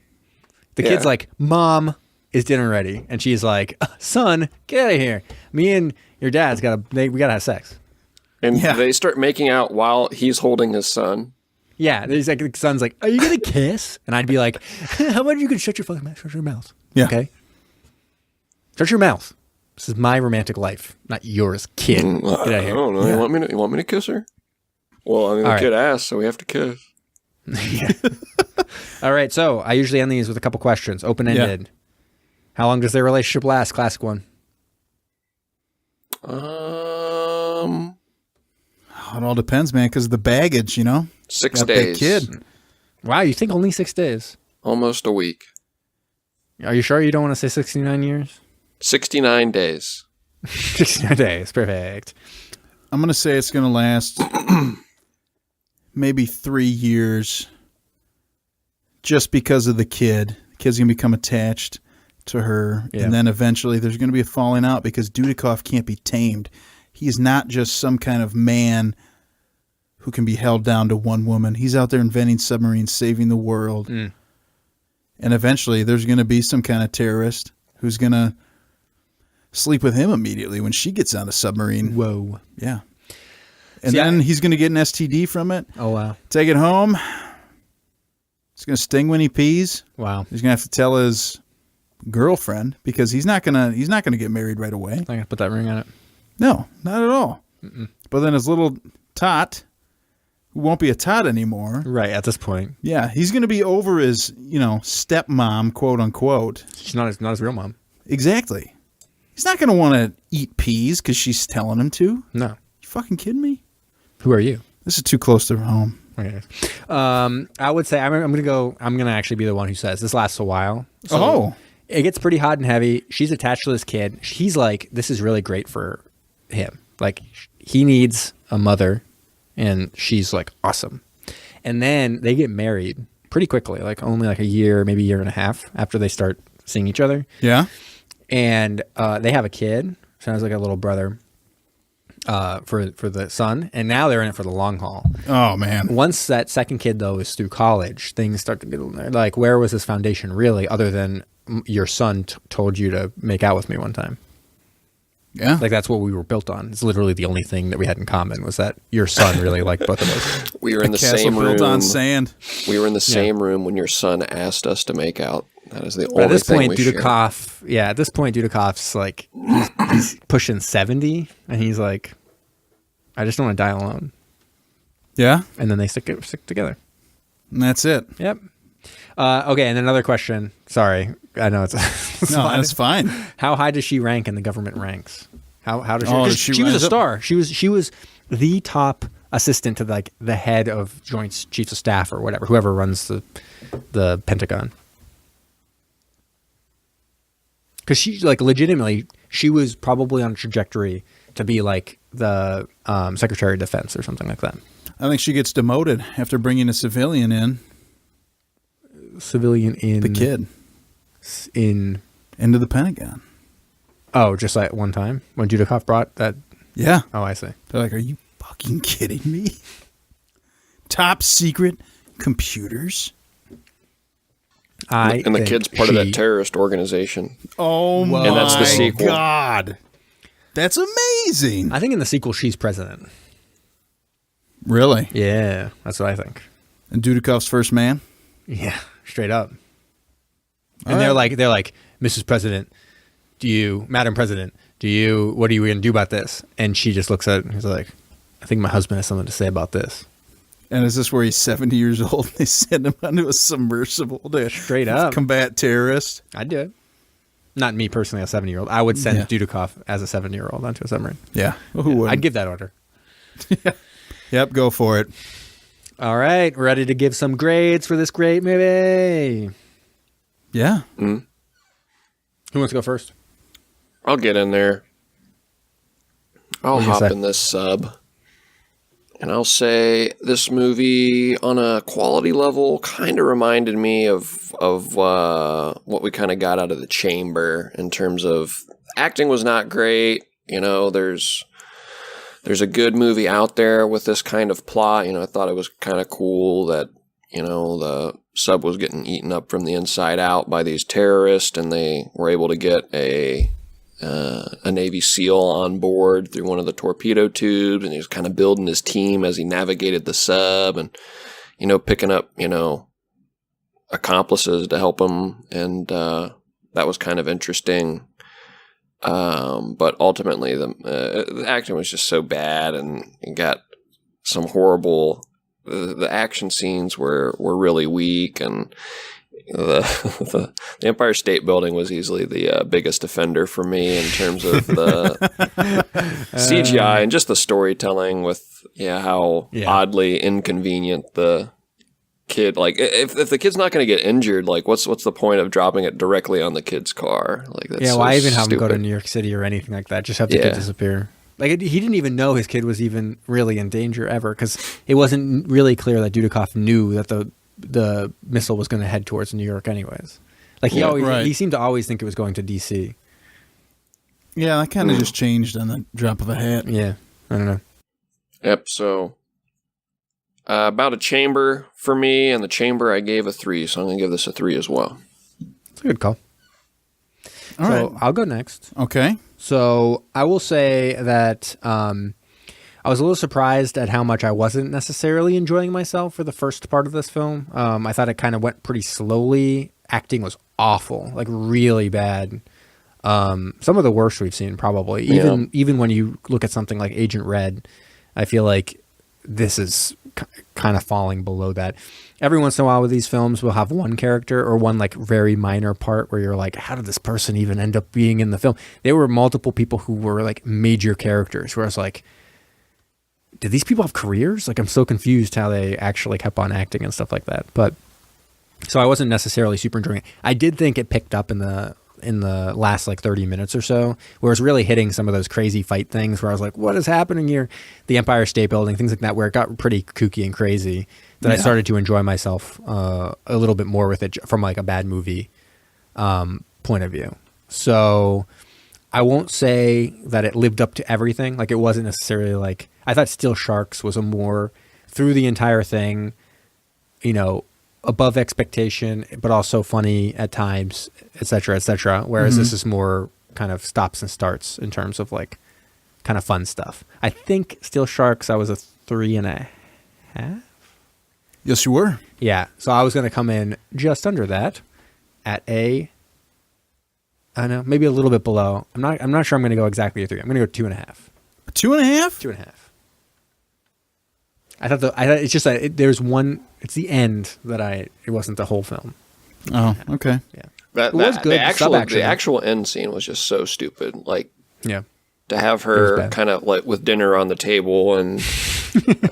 The kid's like, Mom, is dinner ready? And she's like, son, get out of here. Me and your dad's we gotta have sex. And they start making out while he's holding his son. Yeah, there's like the son's like, are you gonna kiss? And I'd be like, how about you can shut your fucking mouth? Shut your mouth. Yeah. Okay. Shut your mouth. This is my romantic life, not yours, kid. Get out of here. I don't know. Yeah. You want me to kiss her? Well, I mean, the kid asked, so we have to kiss. All right. So I usually end these with a couple questions, open ended. Yeah. How long does their relationship last? Classic one. It all depends, man, because of the baggage, 6 days. Big kid. Wow, you think only 6 days? Almost a week. Are you sure you don't want to say 69 years? 69 days. 69 days. Perfect. I'm going to say it's going to last maybe 3 years just because of the kid. The kid's going to become attached to her, and then eventually there's going to be a falling out because Dudikoff can't be tamed. He's not just some kind of man who can be held down to one woman. He's out there inventing submarines, saving the world. And eventually there's going to be some kind of terrorist who's going to sleep with him immediately when she gets on a submarine. Whoa. Yeah. And then he's going to get an STD from it. Oh, wow. Take it home. It's going to sting when he pees. Wow. He's going to have to tell his girlfriend because he's not going to get married right away. I'm going to put that ring on it. No, not at all. But then his little tot, who won't be a tot anymore. Right, at this point. Yeah, he's going to be over his, stepmom, quote unquote. She's not his real mom. Exactly. He's not going to want to eat peas because she's telling him to. No. You fucking kidding me? Who are you? This is too close to home. Okay. I would say I'm gonna actually be the one who says this lasts a while. So it gets pretty hot and heavy. She's attached to this kid. He's like, this is really great for him. Like, he needs a mother, and she's like awesome. And then they get married pretty quickly, like only like a year, maybe a year and a half after they start seeing each other. Yeah. And they have a kid. Sounds like a little brother. For the son, and now they're in it for the long haul. Oh man! Once that second kid though is through college, things start to get like, where was this foundation really, other than your son told you to make out with me one time? Yeah, like that's what we were built on. It's literally the only thing that we had in common was that your son really liked both of us. We were in the same room. Built on sand. We were in the same room when your son asked us to make out. That is the only at this thing point, we share. at this point, Dudikoff's like he's pushing 70, and he's like, I just don't want to die alone. Yeah, and then they stick together. And that's it. Yep. Okay, and another question. Sorry, I know it's no, that's fine. How high does she rank in the government ranks? How does she? Oh, she was a star. She was the top assistant to like the head of Joint Chiefs of Staff or whatever, whoever runs the Pentagon. Because she like legitimately, she was probably on a trajectory to be like the Secretary of Defense or something like that. I think she gets demoted after bringing a civilian in. Civilian in the kid into the Pentagon. Oh, just like one time when Dudikoff brought that. Yeah. Oh, I see. They're like, "Are you fucking kidding me? Top secret computers." And the kid's part of that terrorist organization. Oh my and that's the sequel. God. That's amazing. I think in the sequel she's president. Really? Yeah, that's what I think. And Dudikoff's first man? Yeah, straight up. And they're like, Mrs. President, Madam President, what are you going to do about this? And she just looks at it and he's like, I think my husband has something to say about this. And is this where he's 70 years old and they send him onto a submersible to straight up combat terrorists? I'd do it. Not me personally, a 70-year-old. I would send Dudikoff as a 70-year-old onto a submarine. Yeah. Well, who wouldn't? I'd give that order. Yep, go for it. All right, ready to give some grades for this great movie. Yeah. Mm. Who wants to go first? I'll get in there. I'll hop in this sub. And I'll say this movie, on a quality level, kind of reminded me of what we kind of got out of The Chamber in terms of acting was not great. You know, there's a good movie out there with this kind of plot. You know, I thought it was kind of cool that, you know, the sub was getting eaten up from the inside out by these terrorists, and they were able to get a Navy SEAL on board through one of the torpedo tubes, and he was kind of building his team as he navigated the sub and, you know, picking up, you know, accomplices to help him. And that was kind of interesting. But ultimately the acting was just so bad, and it got some horrible, the action scenes were really weak, and the Empire State Building was easily the biggest offender for me in terms of the CGI and just the storytelling with how oddly inconvenient the kid, like if the kid's not going to get injured, like what's the point of dropping it directly on the kid's car? Like that's why so even have him go to stupid. New York City or anything like that? Just have the kid disappear. Like he didn't even know his kid was even really in danger ever, because it wasn't really clear that Dudikoff knew that the missile was going to head towards New York anyways. Like he seemed to always think it was going to DC. Yeah, that kind of just changed on the drop of a hat. Yeah, I don't know. Yep. So about a chamber for me, and the chamber I gave a 3, so I'm gonna give this a 3 as well. It's a good call. All right, I'll go next. Okay. So I will say that I was a little surprised at how much I wasn't necessarily enjoying myself for the first part of this film. I thought it kind of went pretty slowly. Acting was awful, like really bad. Some of the worst we've seen, probably. Even when you look at something like Agent Red, I feel like this is kind of falling below that. Every once in a while with these films, we'll have one character or one like very minor part where you're like, how did this person even end up being in the film? There were multiple people who were like major characters where I was like, did these people have careers? Like, I'm so confused how they actually kept on acting and stuff like that. But so I wasn't necessarily super enjoying it. I did think it picked up in the last like 30 minutes or so, where it's really hitting some of those crazy fight things where I was like, what is happening here? The Empire State Building, things like that, where it got pretty kooky and crazy, that I started to enjoy myself a little bit more with it from like a bad movie point of view. So I won't say that it lived up to everything. Like, it wasn't necessarily like, I thought Steel Sharks was a more through the entire thing, you know, above expectation, but also funny at times, et cetera, whereas this is more kind of stops and starts in terms of like kind of fun stuff. I think Steel Sharks, I was a 3.5. Yes, you were. Yeah, so I was going to come in just under that at I don't know, maybe a little bit below. I'm not sure I'm going to go exactly a 3. I'm going to go 2.5. 2.5? 2.5. I thought it's just that there's one. It's the end that it wasn't the whole film. Oh, okay. Yeah, That was good. The actual end scene was just so stupid. Like, yeah, to have her kind of like with dinner on the table and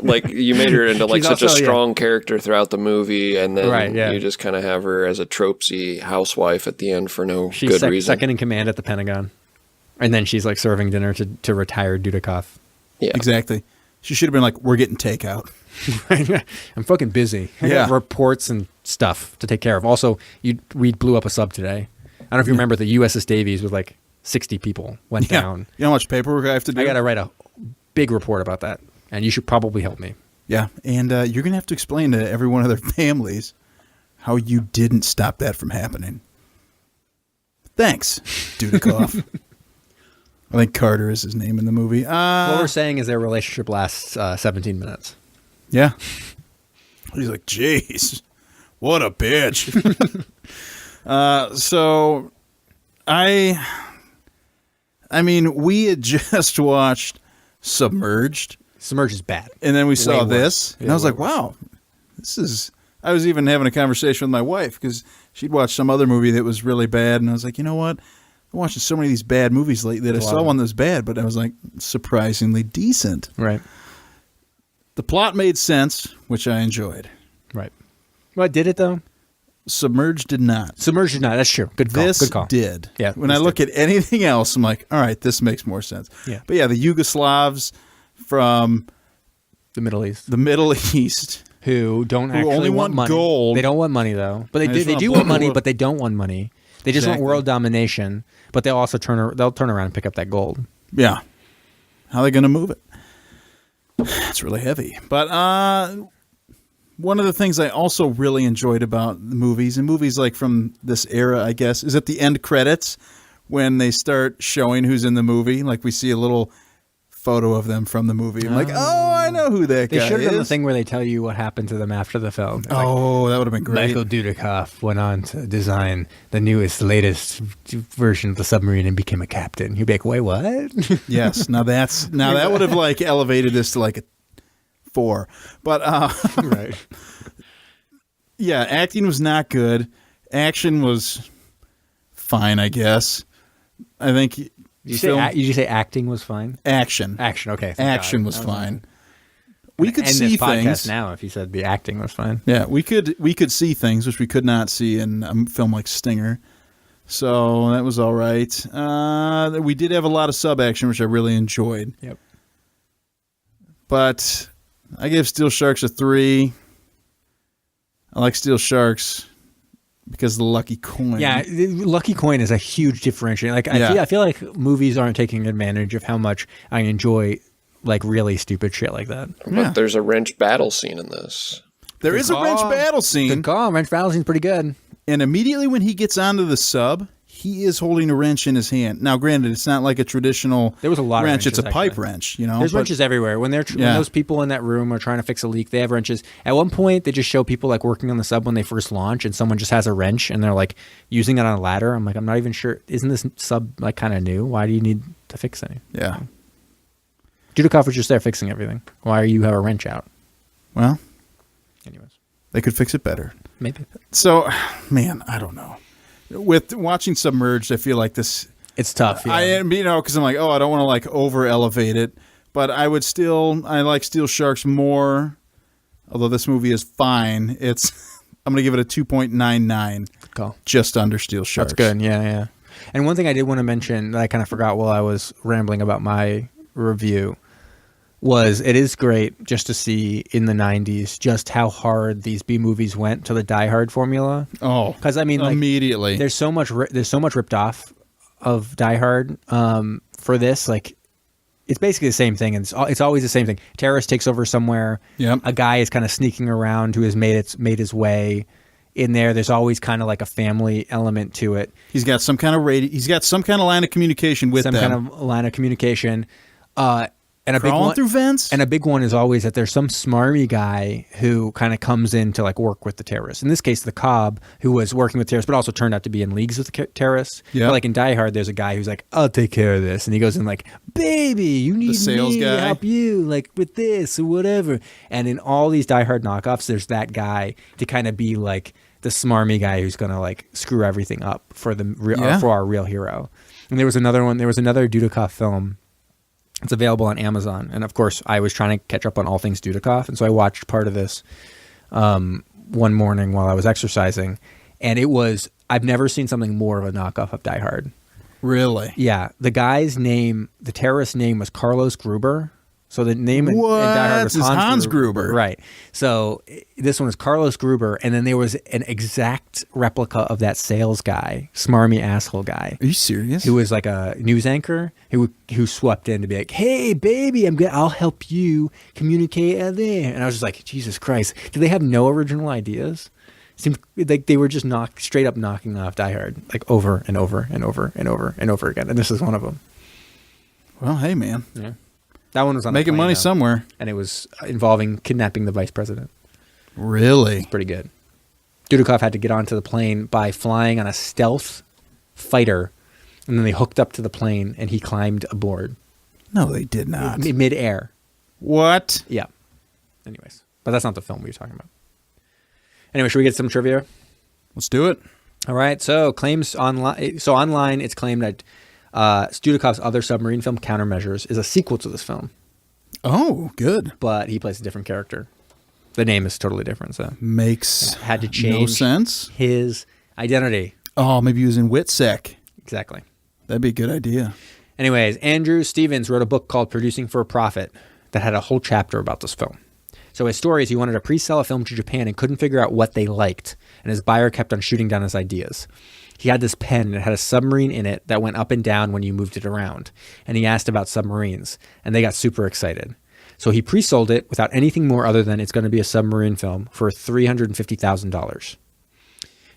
like you made her into like such a strong character throughout the movie, and then you just kind of have her as a tropesy housewife at the end for no good reason. She's second in command at the Pentagon, and then she's like serving dinner to retired Dudikoff. Yeah, exactly. She should have been like, we're getting takeout. I'm fucking busy. I got reports and stuff to take care of. Also, we blew up a sub today. I don't know if you remember the USS Davies with like 60 people went down. You know how much paperwork I have to do? I got to write a big report about that, and you should probably help me. Yeah, and you're going to have to explain to every one of their families how you didn't stop that from happening. Thanks, Dudikoff. I think Carter is his name in the movie. What we're saying is their relationship lasts 17 minutes. Yeah. He's like, jeez, what a bitch. So I mean, we had just watched Submerged. Submerged is bad. And then we saw this. And I was like, wow, this is... I was even having a conversation with my wife because she'd watched some other movie that was really bad. And I was like, you know what? I'm watching so many of these bad movies lately that I saw one that was bad, but I was like, surprisingly decent. Right. The plot made sense, which I enjoyed. Right. What did it, though? Submerged did not. Submerged did not. That's true. Good call. This Good call. did. Yeah. When I look at anything else, I'm like, all right, this makes more sense. Yeah. But yeah, the Yugoslavs from the Middle East. The Middle East. Who actually only want money. Gold. They don't want money, though. But they do want money, but they don't want money. They just want world domination, but they'll also turn around and pick up that gold. Yeah. How are they going to move it? It's really heavy. But one of the things I also really enjoyed about the movies, and movies like from this era, I guess, is at the end credits when they start showing who's in the movie. Like we see a little photo of them from the movie. I'm like, oh, I know who that guy is. They should have done the thing where they tell you what happened to them after the film. That would have been great. Michael Dudikoff went on to design the latest version of the submarine and became a captain. You'd be like, wait, what? Yes. Now that would have like elevated this to like a 4. But right. Yeah, acting was not good. Action was fine, I guess. I think Did you say acting was fine? Action. Okay. Action was fine. We could see this things podcast now if you said the acting was fine. Yeah, we could see things which we could not see in a film like Stinger. So that was all right. We did have a lot of sub action, which I really enjoyed. Yep. But I gave Steel Sharks a 3. I like Steel Sharks Because the lucky coin. Yeah, the lucky coin is a huge differentiator. Like I feel like movies aren't taking advantage of how much I enjoy like really stupid shit like that. But there's a wrench battle scene in this. There is a wrench battle scene. Good call. Wrench battle scene's pretty good. And immediately when he gets onto the sub, he is holding a wrench in his hand. Now, granted, it's not like a traditional there was a lot wrench. Of wrenches, it's a pipe wrench, you know. There's wrenches everywhere. When when those people in that room are trying to fix a leak, they have wrenches. At one point, they just show people like working on the sub when they first launch, and someone just has a wrench and they're like using it on a ladder. I'm like, I'm not even sure. Isn't this sub like kind of new? Why do you need to fix it? Yeah. Dudikoff was just there fixing everything. Why do you have a wrench out? Well, anyways, they could fix it better. Maybe. So, man, I don't know. With watching Submerged, I feel like this. It's tough. Yeah. I am, because I'm like, I don't want to like over elevate it, but I like Steel Sharks more. Although this movie is fine, I'm gonna give it a 2.99. Cool. Just under Steel Sharks. That's good. Yeah. And one thing I did want to mention that I kind of forgot while I was rambling about my review was it is great just to see in the 90s just how hard these B movies went to the Die Hard formula. Oh, because I mean, like, immediately there's so much ripped off of Die Hard for this. Like, it's basically the same thing, and it's always the same thing. Terrorist takes over somewhere. Yep. A guy is kind of sneaking around who has made his way in there. There's always kind of like a family element to it. He's got some kind of He's got some kind of line of communication with them. Some kind of line of communication. And Crawling through vents? And a big one is always that there's some smarmy guy who kind of comes in to like work with the terrorists. In this case, the Cobb, who was working with terrorists, but also turned out to be in leagues with the terrorists. Yeah. But like in Die Hard, there's a guy who's like, I'll take care of this. And he goes in like, baby, you need sales me guy. to help you, like with this or whatever. And in all these Die Hard knockoffs, there's that guy to kind of be like the smarmy guy who's going to like screw everything up for for our real hero. And there was another Dudikoff film. It's available on Amazon. And of course, I was trying to catch up on all things Dudikoff. And so I watched part of this one morning while I was exercising. And I've never seen something more of a knockoff of Die Hard. Really? Yeah. The terrorist's name was Carlos Gruber. So the name in Die Hard was Hans Gruber. Right. So this one is Carlos Gruber. And then there was an exact replica of that sales guy, smarmy asshole guy. Are you serious? Who was like a news anchor who swept in to be like, hey, baby, I'll help you communicate out there. And I was just like, Jesus Christ. Do they have no original ideas? Seemed like they were just straight up knocking off Die Hard like over and over and over and over and over again. And this is one of them. Well, hey, man. Yeah. That one was on making money somewhere. And it was involving kidnapping the vice president. Really? It's pretty good. Dudikoff had to get onto the plane by flying on a stealth fighter, and then they hooked up to the plane, and he climbed aboard. No, they did not. Mid-air. What? Yeah. Anyways. But that's not the film we were talking about. Anyway, should we get some trivia? Let's do it. All right. So claims online. So online, it's claimed that Dudikoff's other submarine film, Countermeasures, is a sequel to this film. Oh, good. But he plays a different character. The name is totally different, so makes had to change no sense. His identity. Oh, maybe he was in WITSEC. Exactly. That'd be a good idea. Anyways, Andrew Stevens wrote a book called Producing for a Profit that had a whole chapter about this film. So his story is he wanted to pre-sell a film to Japan and couldn't figure out what they liked, and his buyer kept on shooting down his ideas. He had this pen, and it had a submarine in it that went up and down when you moved it around. And he asked about submarines, and they got super excited. So he pre-sold it without anything more other than it's going to be a submarine film for $350,000.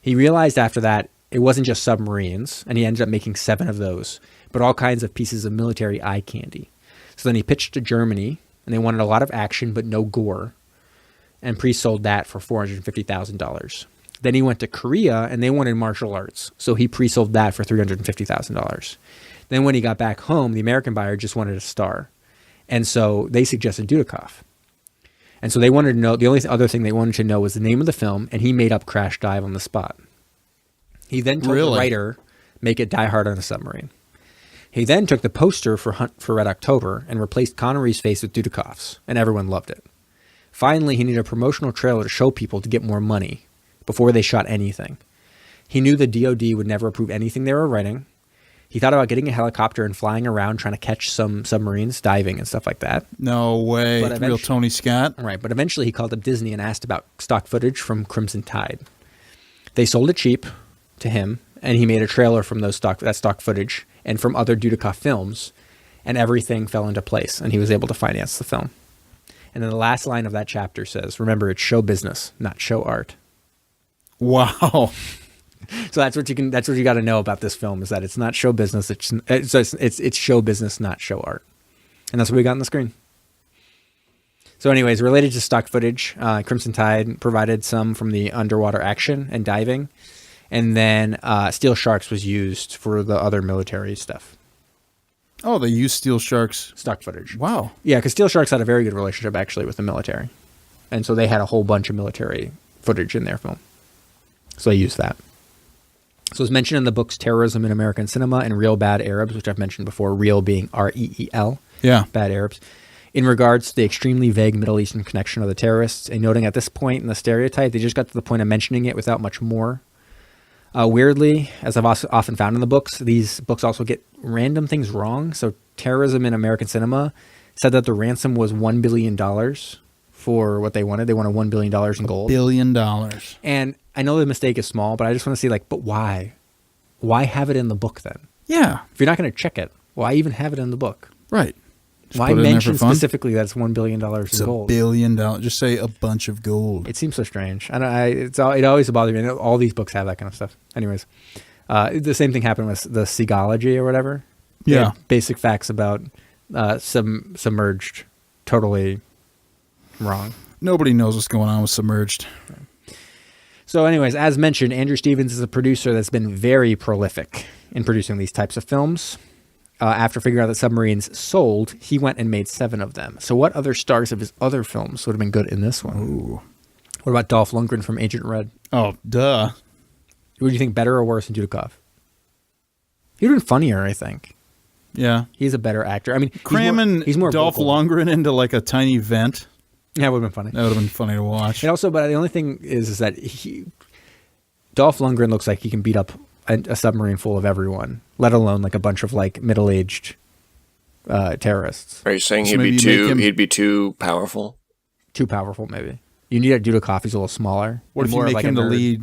He realized after that it wasn't just submarines, and he ended up making 7 of those, but all kinds of pieces of military eye candy. So then he pitched to Germany, and they wanted a lot of action but no gore, and pre-sold that for $450,000. Then he went to Korea, and they wanted martial arts. So he pre-sold that for $350,000. Then when he got back home, the American buyer just wanted a star. And so they suggested Dudikoff. And so they wanted to know, the only other thing they wanted to know was the name of the film, and he made up Crash Dive on the spot. He then told the writer, make it Die Hard on a Submarine. He then took the poster for Hunt for Red October and replaced Connery's face with Dudikoff's, and everyone loved it. Finally, he needed a promotional trailer to show people to get more money before they shot anything. He knew the DOD would never approve anything they were writing. He thought about getting a helicopter and flying around trying to catch some submarines diving and stuff like that. No way. Real Tony Scott. Right, but eventually he called up Disney and asked about stock footage from Crimson Tide. They sold it cheap to him, and he made a trailer from that stock footage and from other Dudikoff films, and everything fell into place, and he was able to finance the film. And then the last line of that chapter says, "Remember, it's show business, not show art." Wow. So that's what you got to know about this film, is that it's not show business. It's show business, not show art. And that's what we got on the screen. So anyways, related to stock footage, Crimson Tide provided some from the underwater action and diving. And then Steel Sharks was used for the other military stuff. Oh, they used Steel Sharks. Stock footage. Wow. Yeah, because Steel Sharks had a very good relationship, actually, with the military. And so they had a whole bunch of military footage in their film. So they used that. So it's mentioned in the books Terrorism in American Cinema and Real Bad Arabs, which I've mentioned before, real being REEL. Yeah. Bad Arabs. In regards to the extremely vague Middle Eastern connection of the terrorists, and noting at this point in the stereotype, they just got to the point of mentioning it without much more. Weirdly, as I've also often found in the books, these books also get random things wrong. So Terrorism in American Cinema said that the ransom was $1 billion for what they wanted. They wanted $1 billion in gold. $1 billion. And I know the mistake is small, but I just want to see, like, but why? Why have it in the book then? Yeah. If you're not going to check it, why even have it in the book? Right. Just why mention specifically that it's $1 billion in gold? It's $1 billion. Just say a bunch of gold. It seems so strange. It always bothers me. All these books have that kind of stuff. Anyways, the same thing happened with the Seagology or whatever. Yeah. Basic facts about Submerged. Totally wrong. Nobody knows what's going on with Submerged. So anyways, as mentioned, Andrew Stevens is a producer that's been very prolific in producing these types of films. After figuring out that Submarines sold, he went and made 7 of them. So what other stars of his other films would have been good in this one? Ooh. What about Dolph Lundgren from Agent Red? Oh, duh. What do you think, better or worse than Dudikoff? He would have been funnier, I think. Yeah. He's a better actor. I mean, cramming he's more Dolph vocal. Lundgren into like a tiny vent. Yeah, it would have been funny. That would have been funny to watch. And also, but the only thing is that Dolph Lundgren looks like he can beat up a submarine full of everyone, let alone like a bunch of like middle-aged terrorists. Are you saying So he'd be too powerful? Too powerful, maybe. You need a Dudikoff. He's a little smaller. What if you more make like him a the nerd. lead,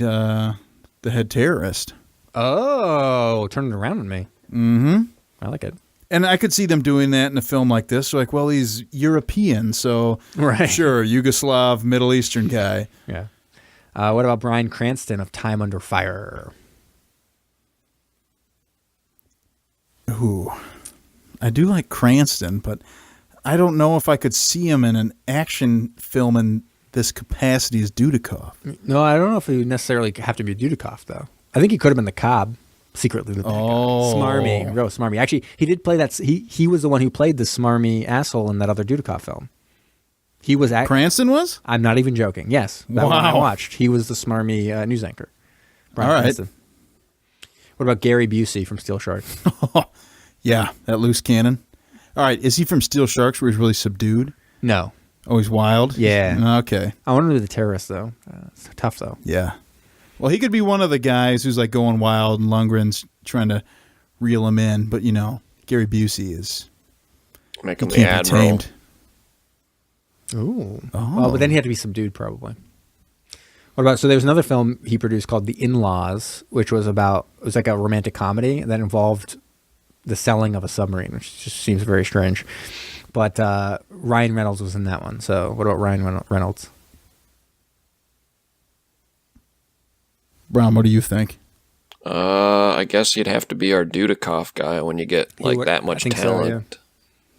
the head terrorist? Oh, turn it around on me. Mm-hmm. I like it. And I could see them doing that in a film like this. Like, well, he's European, so Right. sure, Yugoslav, Middle Eastern guy. Yeah. What about Bryan Cranston of Time Under Fire? Ooh, I do like Cranston, but I don't know if I could see him in an action film in this capacity as Dudikoff. No, I don't know if he would necessarily have to be Dudikoff, though. I think he could have been the Cobb, secretly the bad guy. Smarmy, real smarmy. Actually, he did play that. He was the one who played the smarmy asshole in that other Dudikoff film. He was Cranston was? I'm not even joking. Yes, that one I Wow. watched. He was the smarmy news anchor. Bryan All right. Cranston. What about Gary Busey from Steel Sharks? Yeah, that loose cannon. All right, is he from Steel Sharks where he's really subdued? No. Oh, he's wild? Yeah. Okay. I want to be the terrorist, though. It's tough, though. Yeah. Well, he could be one of the guys who's like going wild and Lundgren's trying to reel him in. But, you know, Gary Busey is... Make him he the can't be admiral. tamed. Ooh. Oh. Well, but then he had to be subdued, probably. What about, so there was another film he produced called The In-Laws, which was like a romantic comedy that involved the selling of a submarine, which just seems very strange. But Ryan Reynolds was in that one. So what about Ryan Reynolds? Brom, what do you think? I guess you'd have to be our Dudikoff guy when you get like that much talent.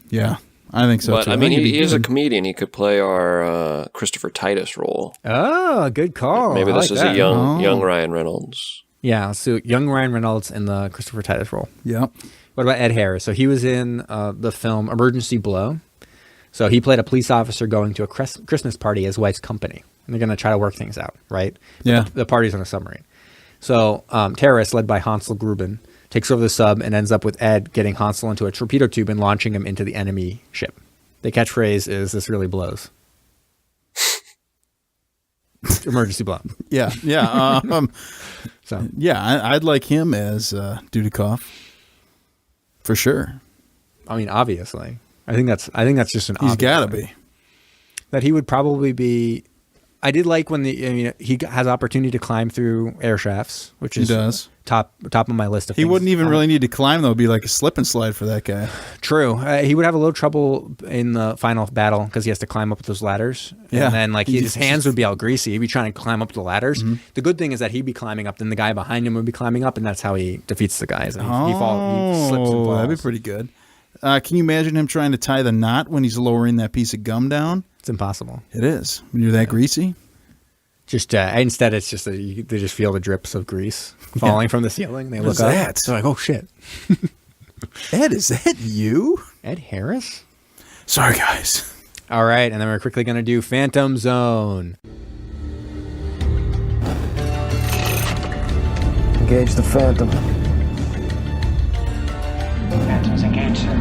Yeah, I think so But too. I mean, think he'd he be is a good. comedian. He could play our Christopher Titus role. Oh, good call. Maybe I this like is that. a young Ryan Reynolds. Yeah, so young Ryan Reynolds in the Christopher Titus role. Yep. What about Ed Harris? So he was in the film Emergency Blow. So he played a police officer going to a Christmas party at his wife's company. And they're going to try to work things out, right? But Yeah. The party's on a submarine. So terrorists led by Hansel Gruben takes over the sub and ends up with Ed getting Hansel into a torpedo tube and launching him into the enemy ship. The catchphrase is, "This really blows." Emergency Blow. Yeah. So Yeah, I'd like him as Dudikoff. For sure. I mean, obviously, I think that's just an. He's obvious got to thing. be. That he would probably be I did like when he has opportunity to climb through air shafts, which is he does. top of my list of things. He wouldn't even really need to climb, though. It'd be like a slip and slide for that guy. True. He would have a little trouble in the final battle because he has to climb up those ladders. Yeah. And then his hands would be all greasy. He'd be trying to climb up the ladders. Mm-hmm. The good thing is that he'd be climbing up, then the guy behind him would be climbing up, and that's how he defeats the guys. And he slips and falls. That'd be pretty good. Can you imagine him trying to tie the knot when he's lowering that piece of gum down? It's impossible. It is. When you're that greasy. Just instead, it's just they just feel the drips of grease falling from the ceiling. They look up. They're like, "Oh shit!" Ed, is that you? Ed Harris? Sorry, guys. All right, and then we're quickly going to do Phantom Zone. Engage the Phantom. Phantoms engaged, sir.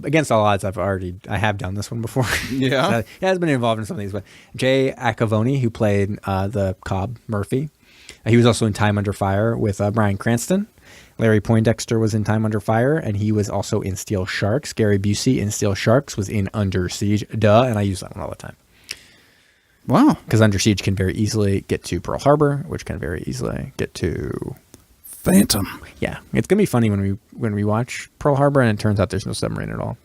Against all odds, I have done this one before. Yeah. So he has been involved in some of these, but Jay Acavoni, who played the Cobb Murphy, he was also in Time Under Fire with Bryan Cranston. Larry Poindexter was in Time Under Fire, and he was also in Steel Sharks. Gary Busey in Steel Sharks was in Under Siege. Duh, and I use that one all the time. Wow. Because Under Siege can very easily get to Pearl Harbor, which can very easily get to Phantom. Yeah, it's gonna be funny when we watch Pearl Harbor and it turns out there's no submarine at all.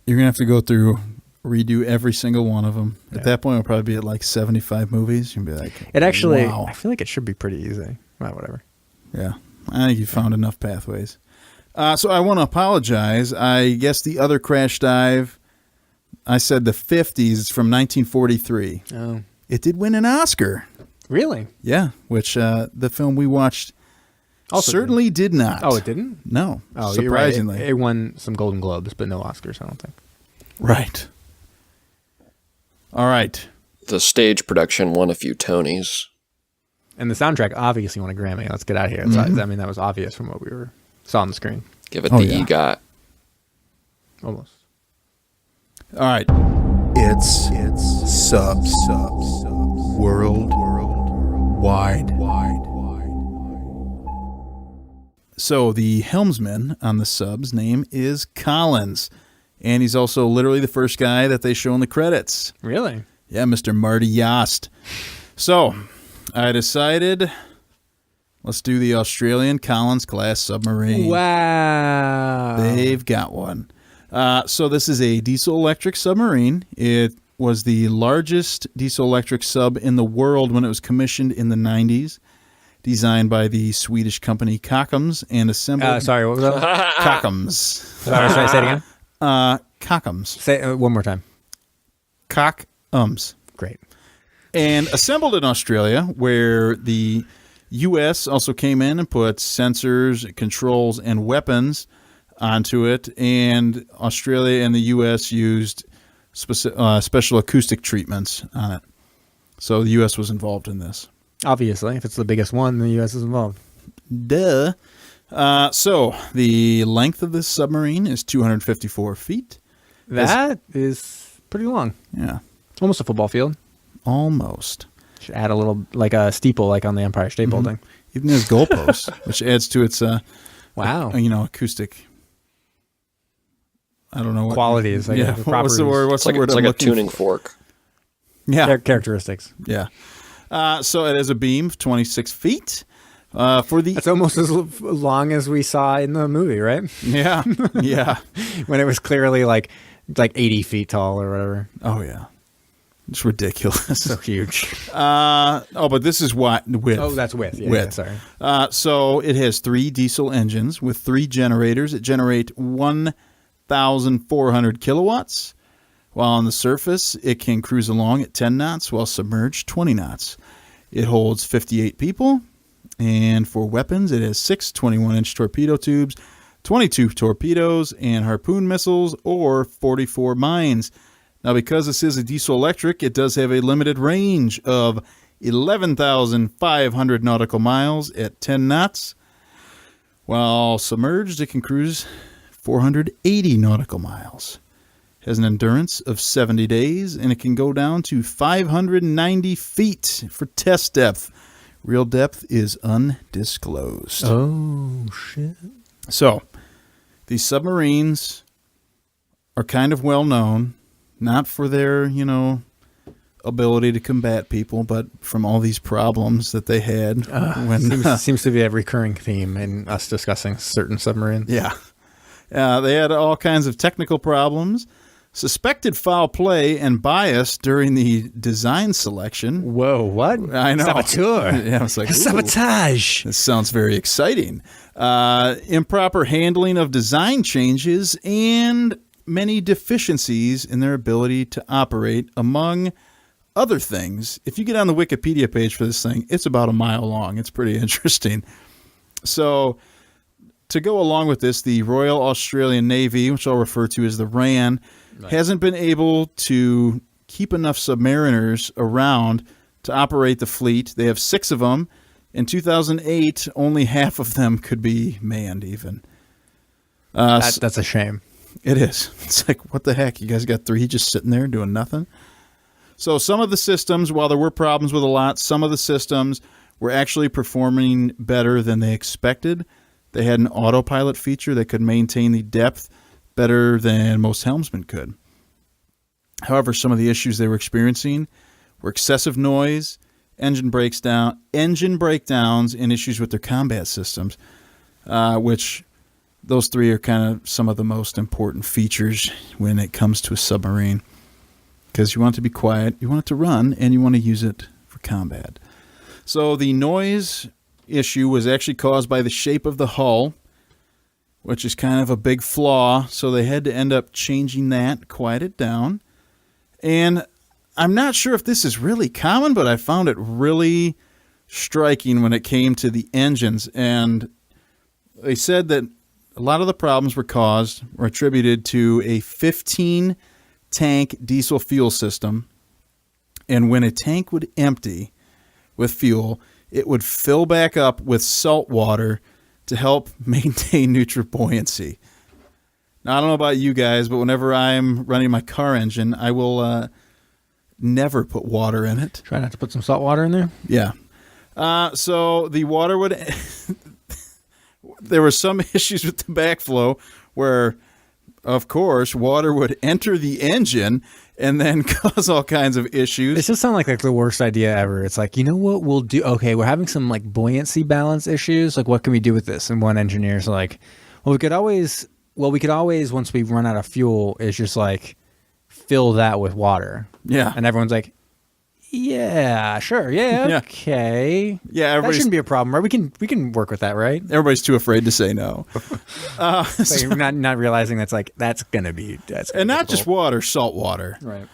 You're gonna have to go through, redo every single one of them. At that point, it'll probably be at like 75 movies. You'll be like, it actually. wow. I feel like it should be pretty easy. Well, whatever. Yeah, I think you found enough pathways. So I want to apologize. I guess the other crash dive, I said the 50s. It's from 1943. Oh, it did win an Oscar. Really? Yeah, which the film we watched. Also certainly did not. Oh, it didn't? No. Oh, surprisingly. You're right. It won some Golden Globes, but no Oscars, I don't think. Right. All right. The stage production won a few Tonys. And the soundtrack obviously won a Grammy. Let's get out of here. I mean, that was obvious from what we saw on the screen. Give it the EGOT. Almost. All right. It's subs worldwide. So the helmsman on the sub's name is Collins, and he's also literally the first guy that they show in the credits. Really? Yeah, Mr. Marty Yost. So I decided, let's do the Australian Collins Class Submarine. Wow. They've got one. So this is a diesel-electric submarine. It was the largest diesel-electric sub in the world when it was commissioned in the 90s. Designed by the Swedish company Kockums and assembled. Sorry, what was that? Kockums. Sorry, say it again. Kockums. Say it one more time. Kockums. Great. And assembled in Australia, where the U.S. also came in and put sensors, controls, and weapons onto it. And Australia and the U.S. used special acoustic treatments on it. So the U.S. was involved in this. Obviously, if it's the biggest one, the U.S. is involved. Duh. So the length of this submarine is 254 feet. That is pretty long. Yeah. Almost a football field. Almost. Should add a little, like a steeple, like on the Empire State Building. Even there's goalposts, which adds to its wow, acoustic. I don't know what qualities. Like yeah. What's the word? What's the word? It's like a tuning fork. Yeah. Characteristics. Yeah. So it has a beam of 26 feet. That's almost as long as we saw in the movie, right? Yeah. Yeah. When it was clearly like 80 feet tall or whatever. Oh yeah. It's ridiculous. So huge. But this is width. Oh, that's width. Yeah, width. Yeah, sorry. So it has 3 diesel engines with 3 generators that generate 1,400 kilowatts. While on the surface, it can cruise along at 10 knots, while submerged 20 knots. It holds 58 people, and for weapons, it has 6 21-inch torpedo tubes, 22 torpedoes, and harpoon missiles, or 44 mines. Now, because this is a diesel-electric, it does have a limited range of 11,500 nautical miles at 10 knots. While submerged, it can cruise 480 nautical miles. Has an endurance of 70 days, and it can go down to 590 feet for test depth. Real depth is undisclosed. Oh, shit. So, these submarines are kind of well known Not for their, ability to combat people, but from all these problems that they had. Seems to be a recurring theme in us discussing certain submarines. Yeah. They had all kinds of technical problems, suspected foul play, and bias during the design selection. Whoa, what? I know. Saboteur. Yeah, I was like, sabotage. This sounds very exciting. Improper handling of design changes and many deficiencies in their ability to operate, among other things. If you get on the Wikipedia page for this thing, it's about a mile long. It's pretty interesting. So to go along with this, the Royal Australian Navy, which I'll refer to as the RAN, hasn't been able to keep enough submariners around to operate the fleet. They have 6 of them. In 2008, only half of them could be manned even. That's a shame. It is. It's like, what the heck? You guys got 3 just sitting there doing nothing? So some of the systems, while there were problems with a lot, some of the systems were actually performing better than they expected. They had an autopilot feature that could maintain the depth better than most helmsmen could. However, some of the issues they were experiencing were excessive noise, engine breakdowns, and issues with their combat systems, which those 3 are kind of some of the most important features when it comes to a submarine. Because you want it to be quiet, you want it to run, and you want to use it for combat. So the noise issue was actually caused by the shape of the hull, which is kind of a big flaw. So they had to end up changing that, quiet it down. And I'm not sure if this is really common, but I found it really striking when it came to the engines. And they said that a lot of the problems were attributed to a 15-tank diesel fuel system. And when a tank would empty with fuel, it would fill back up with salt water to help maintain neutral buoyancy. Now, I don't know about you guys, but whenever I'm running my car engine, I will never put water in it. Try not to put some salt water in there? Yeah. So the water would... There were some issues with the backflow where, of course, water would enter the engine and then cause all kinds of issues. It just sounds like the worst idea ever. It's like, you know what we'll do? Okay, we're having some like buoyancy balance issues. Like, what can we do with this? And one engineer's like, well, we could always, once we run out of fuel, is just like fill that with water. Yeah. And everyone's like, yeah, sure. Yeah, okay. Yeah, that shouldn't be a problem, right? We can work with that, right? Everybody's too afraid to say no. So you're not realizing that's and not just water, salt water. Right.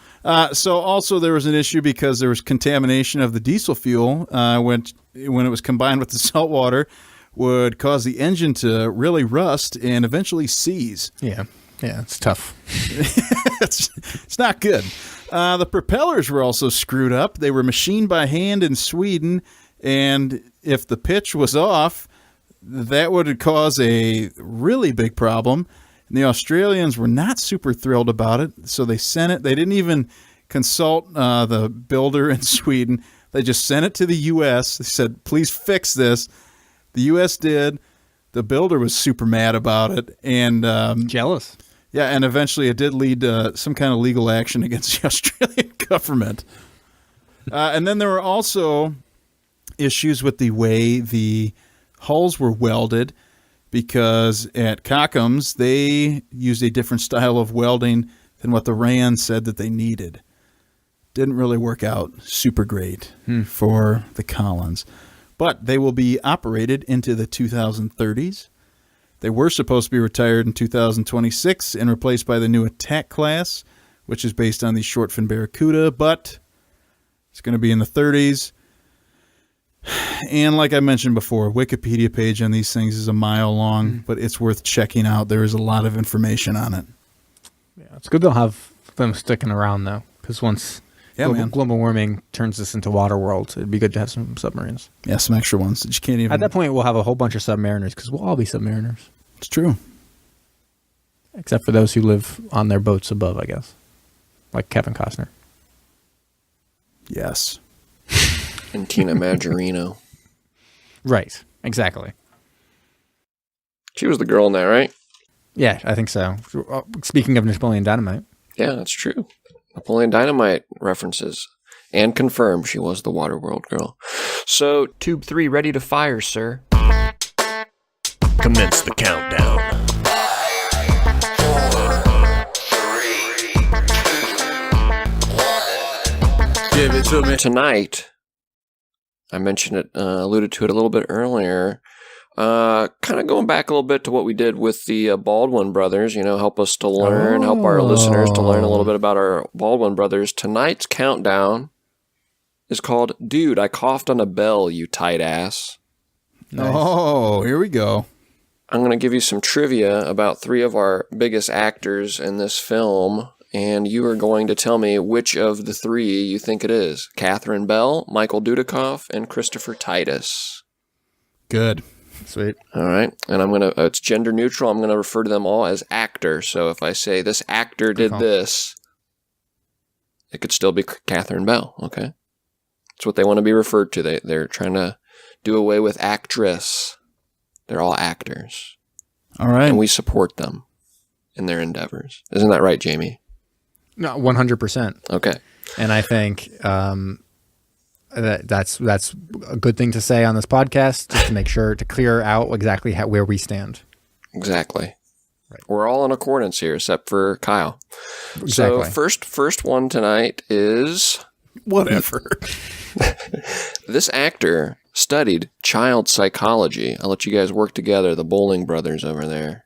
So also there was an issue because there was contamination of the diesel fuel when it was combined with the salt water, would cause the engine to really rust and eventually seize. Yeah, it's tough. It's not good. The propellers were also screwed up. They were machined by hand in Sweden, and if the pitch was off, that would cause a really big problem. And the Australians were not super thrilled about it, so they sent it. They didn't even consult the builder in Sweden. They just sent it to the U.S. They said, please fix this. The U.S. did. The builder was super mad about it. And jealous. Yeah, and eventually it did lead to some kind of legal action against the Australian government. And then there were also issues with the way the hulls were welded, because at Cockham's, they used a different style of welding than what the RAN said that they needed. Didn't really work out super great for the Collins. But they will be operated into the 2030s. They were supposed to be retired in 2026 and replaced by the new attack class, which is based on the short fin Barracuda, but it's going to be in the 30s. And like I mentioned before, Wikipedia page on these things is a mile long, but it's worth checking out. There is a lot of information on it. Yeah, it's good they'll have them sticking around, though, because once global warming turns this into water world, it'd be good to have some submarines. Yeah, some extra ones that you can't even... At that point, we'll have a whole bunch of submariners, because we'll all be submariners. It's true. Except for those who live on their boats above, I guess. Like Kevin Costner. Yes. And Tina Majorino. Right, exactly. She was the girl in that, right? Yeah, I think so. Speaking of Napoleon Dynamite. Yeah, that's true. Napoleon Dynamite references. And confirmed she was the Waterworld girl. So, Tube 3 ready to fire, sir. Commence the countdown. 5, 4, 3, 2, 1. Give it to me. Tonight, I mentioned it, alluded to it a little bit earlier. Kind of going back a little bit to what we did with the Baldwin brothers, help us to learn, help our listeners to learn a little bit about our Baldwin brothers. Tonight's countdown is called Dude, I Coughed on a Bell, You Tight Ass. Nice. Oh, here we go. I'm going to give you some trivia about 3 of our biggest actors in this film, and you are going to tell me which of the 3 you think it is. Catherine Bell, Michael Dudikoff, and Christopher Titus. Good. Sweet. All right. And it's gender neutral. I'm going to refer to them all as actor. So if I say this actor did this, it could still be Catherine Bell. Okay. That's what they want to be referred to. They're trying to do away with actress. They're all actors. All right. And we support them in their endeavors. Isn't that right, Jamie? No, 100%. Okay. And I think that's a good thing to say on this podcast, just to make sure to clear out exactly where we stand. Exactly. Right. We're all in accordance here, except for Kyle. Exactly. So first one tonight is... Whatever. This actor studied child psychology. I'll let you guys work together, the Bowling brothers over there.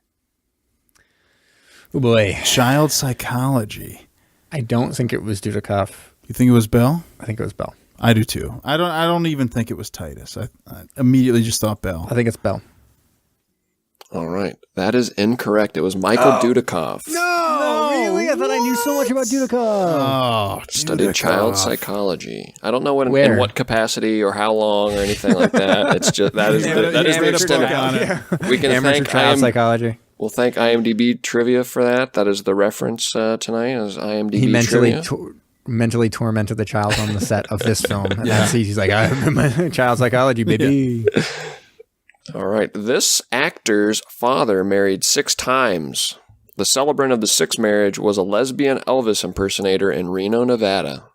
Oh boy. Child psychology. I don't think it was Dudikoff. You think it was Bell? I think it was Bell. I do too. I don't even think it was Titus. I immediately just thought Bell. I think it's Bell. All right. That is incorrect. It was Michael Dudikoff. No, really? I thought I knew so much about Dudikoff. Oh, Studied child psychology. I don't know in what capacity or how long or anything like that. It's just that is the extent on it. We can Amateur thank child psychology. We'll thank IMDb trivia for that. That is the reference tonight. Is IMDb He trivia. mentally tormented the child on the set of this film. And he's like, I remember child psychology, baby. Yeah. All right. This actor's father married 6 times. The celebrant of the 6th marriage was a lesbian Elvis impersonator in Reno, Nevada.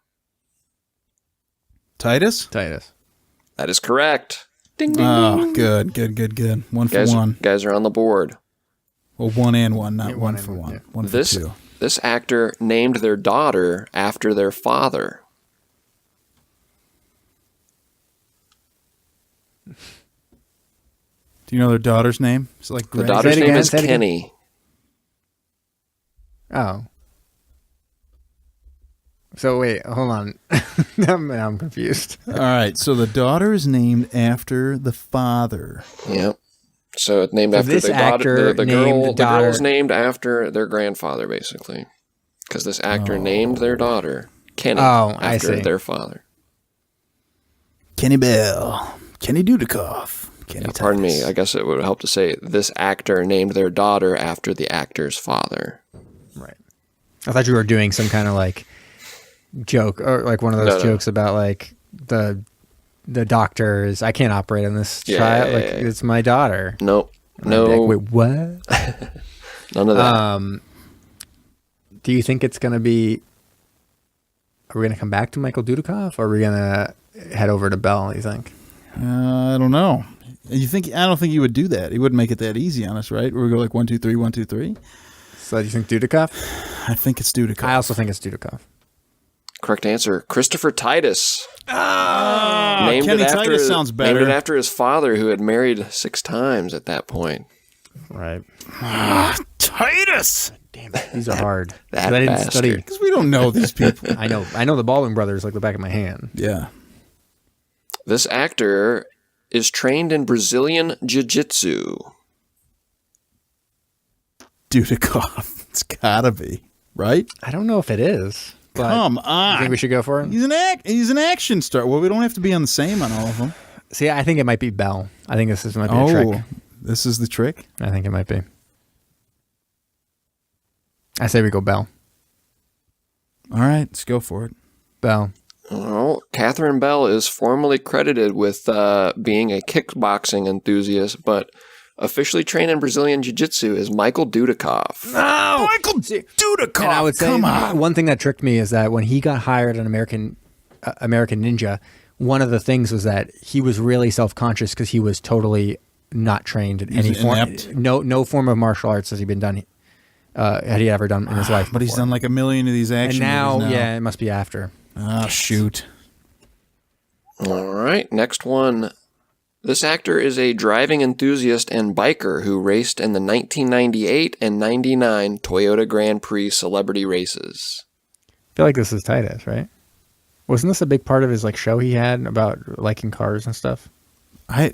Titus? That is correct. Ding, ding, Oh, good. 1 for 1. Guys are on the board. Well, 1 and 1, not Yeah, 1 1 for and 1. yeah. 1 for 2. This actor named their daughter after their father. Do you know their daughter's name? Is it like The Greg? daughter's name is Say it again. Kenny. Oh. So wait, hold on. I'm confused. All right, so the daughter is named after the father. Yep. So it's named So after this the daughter. actor The named girl. the daughter- The girl's named after their grandfather, basically, because this actor named their daughter Kenny I after see. their father. Kenny Bell. Kenny Dudikoff. Kenny Yeah, pardon me. Titus. I guess it would help to say this actor named their daughter after the actor's father. Right. I thought you were doing some kind of like joke or like one of those No. jokes about like the doctors. I can't operate on this Yeah, child. yeah, Like yeah. it's my daughter. Nope. And I'd be No. like, wait, what? None of that. Do you think it's gonna be? Are we gonna come back to Michael Dudikoff, or are we gonna head over to Bell? You think? I don't know. I don't think you would do that. He wouldn't make it that easy on us, right? We go like 1, 2, 3, 1, 2, 3. So do you think Dudikoff? I think it's Dudikoff. I also think it's Dudikoff. Correct answer. Christopher Titus. Named Kenny it after Titus sounds better. Named it after his father, who had married 6 times at that point. Right. Titus. Damn it. These are hard. That I didn't bastard. study. Because we don't know these people. I know the Baldwin brothers like the back of my hand. Yeah. This actor is trained in Brazilian Jiu-Jitsu. Dudikoff. It's gotta be, right? I don't know if it is. But Come you on. think we should go for it? He's an action star. Well, we don't have to be on the same on all of them. See, I think it might be Bell. I think this might be a trick. This is the trick? I think it might be. I say we go Bell. All right, let's go for it. Bell. Well, Catherine Bell is formally credited with being a kickboxing enthusiast, but Officially trained in Brazilian Jiu-Jitsu is Michael Dudikoff. No! Michael Dudikoff. And I would say come on. one thing that tricked me is that when he got hired on American Ninja, one of the things was that he was really self-conscious because he was totally not trained in any form. Inept. No form of martial arts has he been done. Had he ever done in his life? But he's done like a million of these action and movies now. yeah, it must be after. Oh, shoot. All right, next one. This actor is a driving enthusiast and biker who raced in the 1998 and 99 Toyota Grand Prix celebrity races. I feel like this is Titus, right? Wasn't this a big part of his like show he had about liking cars and stuff? I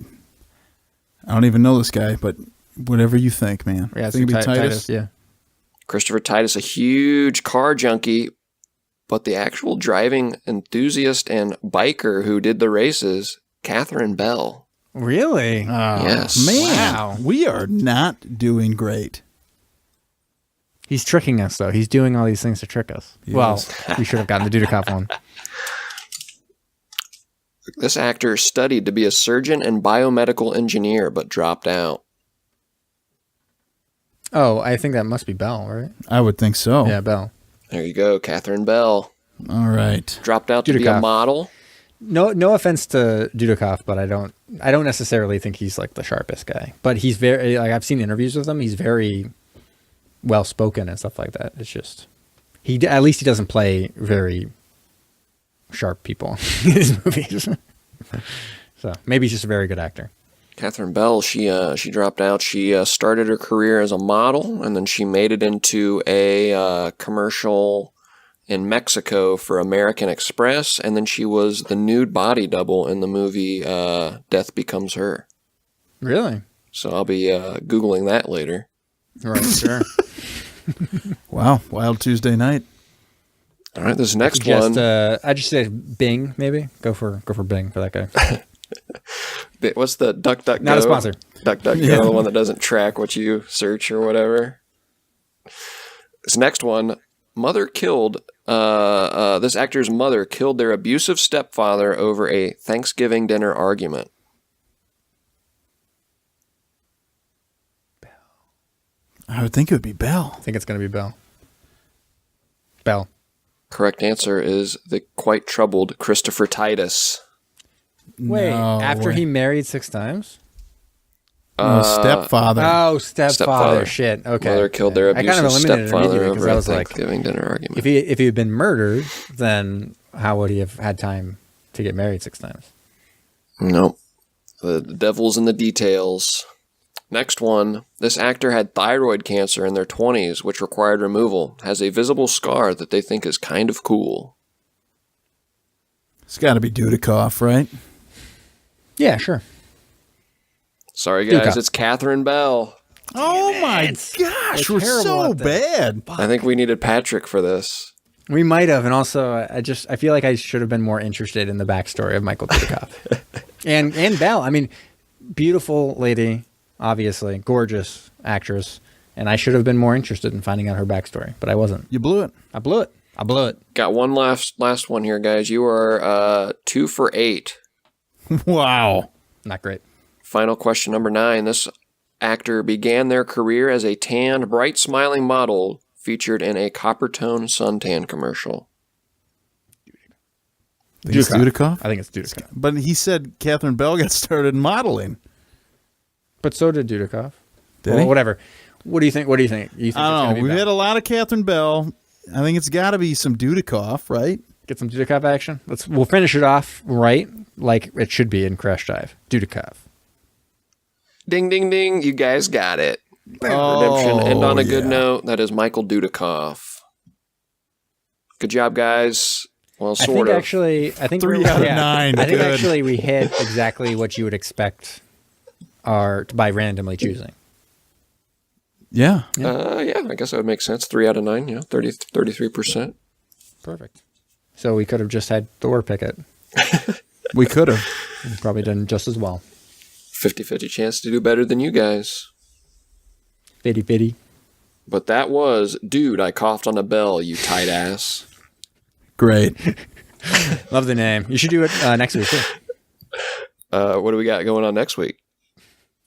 don't even know this guy, but whatever you think, man. Yeah, I think it'd be Titus. Yeah. Christopher Titus, a huge car junkie, but the actual driving enthusiast and biker who did the races, Catherine Bell. Really? Yes. Man, Wow. we are not doing great. He's tricking us, though. He's doing all these things to trick us. He Well, is. we should have gotten the Dudikoff one. This actor studied to be a surgeon and biomedical engineer, but dropped out. Oh, I think that must be Bell, right? I would think so. Yeah, Bell. There you go, Catherine Bell. All right. Dropped out to be a Dudikoff. model. No offense to Dudikoff, but I don't necessarily think he's like the sharpest guy. But he's very like I've seen interviews with him. He's very well spoken and stuff like that. It's just at least he doesn't play very sharp people in his movies. So maybe he's just a very good actor. Catherine Bell, she dropped out. She started her career as a model, and then she made it into a commercial in Mexico for American Express, and then she was the nude body double in the movie Death Becomes Her. Really? So I'll be Googling that later. Right, sure. Wow. Wild Tuesday night. All right, this next one. I just say Bing, maybe. Go for Bing for that guy. What's the DuckDuckGo? Not a sponsor. DuckDuckGo, the one that doesn't track what you search or whatever. This next one. This actor's mother killed their abusive stepfather over a Thanksgiving dinner argument. I would think it would be Bell. I think it's going to be Bell. Bell. Correct answer is the quite troubled Christopher Titus. Wait, No after way. he married 6 times? Stepfather. Oh, stepfather. Stepfather. Shit. Okay. Mother killed their I kind of abusive eliminated it stepfather immediately because over I a was like, Thanksgiving dinner argument. if he had been murdered, then how would he have had time to get married 6 times? Nope. The devil's in the details. Next one. This actor had thyroid cancer in their 20s, which required removal. Has a visible scar that they think is kind of cool. It's got to be Dudikoff, right? Yeah, sure. Sorry, guys. Dudikoff. It's Catherine Bell. Oh my gosh, we're terrible so at this. bad. I think we needed Patrick for this. We might have, and also I feel like I should have been more interested in the backstory of Michael Dudikoff. and Belle. I mean, beautiful lady, obviously, gorgeous actress, and I should have been more interested in finding out her backstory, but I wasn't. You blew it. I blew it. Got one last one here, guys. You are 2 for 8. Wow. Not great. Final question number 9. This actor began their career as a tanned, bright smiling model featured in a Coppertone suntan commercial. Think it's Dudikoff? I think it's Dudikoff. But he said Catherine Bell got started modeling. But so did Dudikoff. Did Well, he? whatever. What do you think? You think I it's don't gonna know. be We've Bell? had a lot of Catherine Bell. I think it's got to be some Dudikoff, right? Get some Dudikoff action. We'll finish it off right, like it should be in Crash Dive. Dudikoff. Ding, ding, ding. You guys got it. Oh, Redemption. And on a good yeah. note, that is Michael Dudikoff. Good job, guys. Well, I sort think of. I think 3 out of 9. I think Good. actually we hit exactly what you would expect by randomly choosing. Yeah. Yeah, I guess that would make sense. 3 out of 9, 33%. Perfect. So we could have just had Thor pick it. We could have. Probably done just as well. 50-50 chance to do better than you guys. 50-50. But that was, dude, I coughed on a bell, you tight ass. Great. Love the name. You should do it next week too. What do we got going on next week?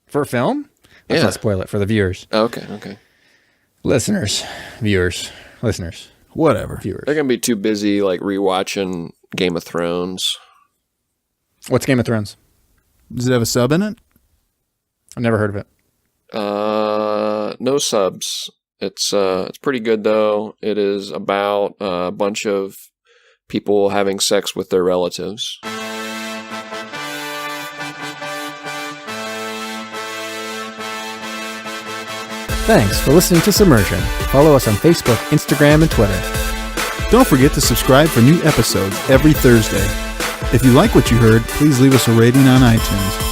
For a film? Let's not spoil it for the viewers. Okay. Listeners. Viewers. Listeners. Whatever. Viewers. They're going to be too busy like rewatching Game of Thrones. What's Game of Thrones? Does it have a sub in it? I've never heard of it. No subs. It's pretty good though. It is about a bunch of people having sex with their relatives. Thanks for listening to Submersion. Follow us on Facebook, Instagram, and Twitter. Don't forget to subscribe for new episodes every Thursday. If you like what you heard, please leave us a rating on iTunes.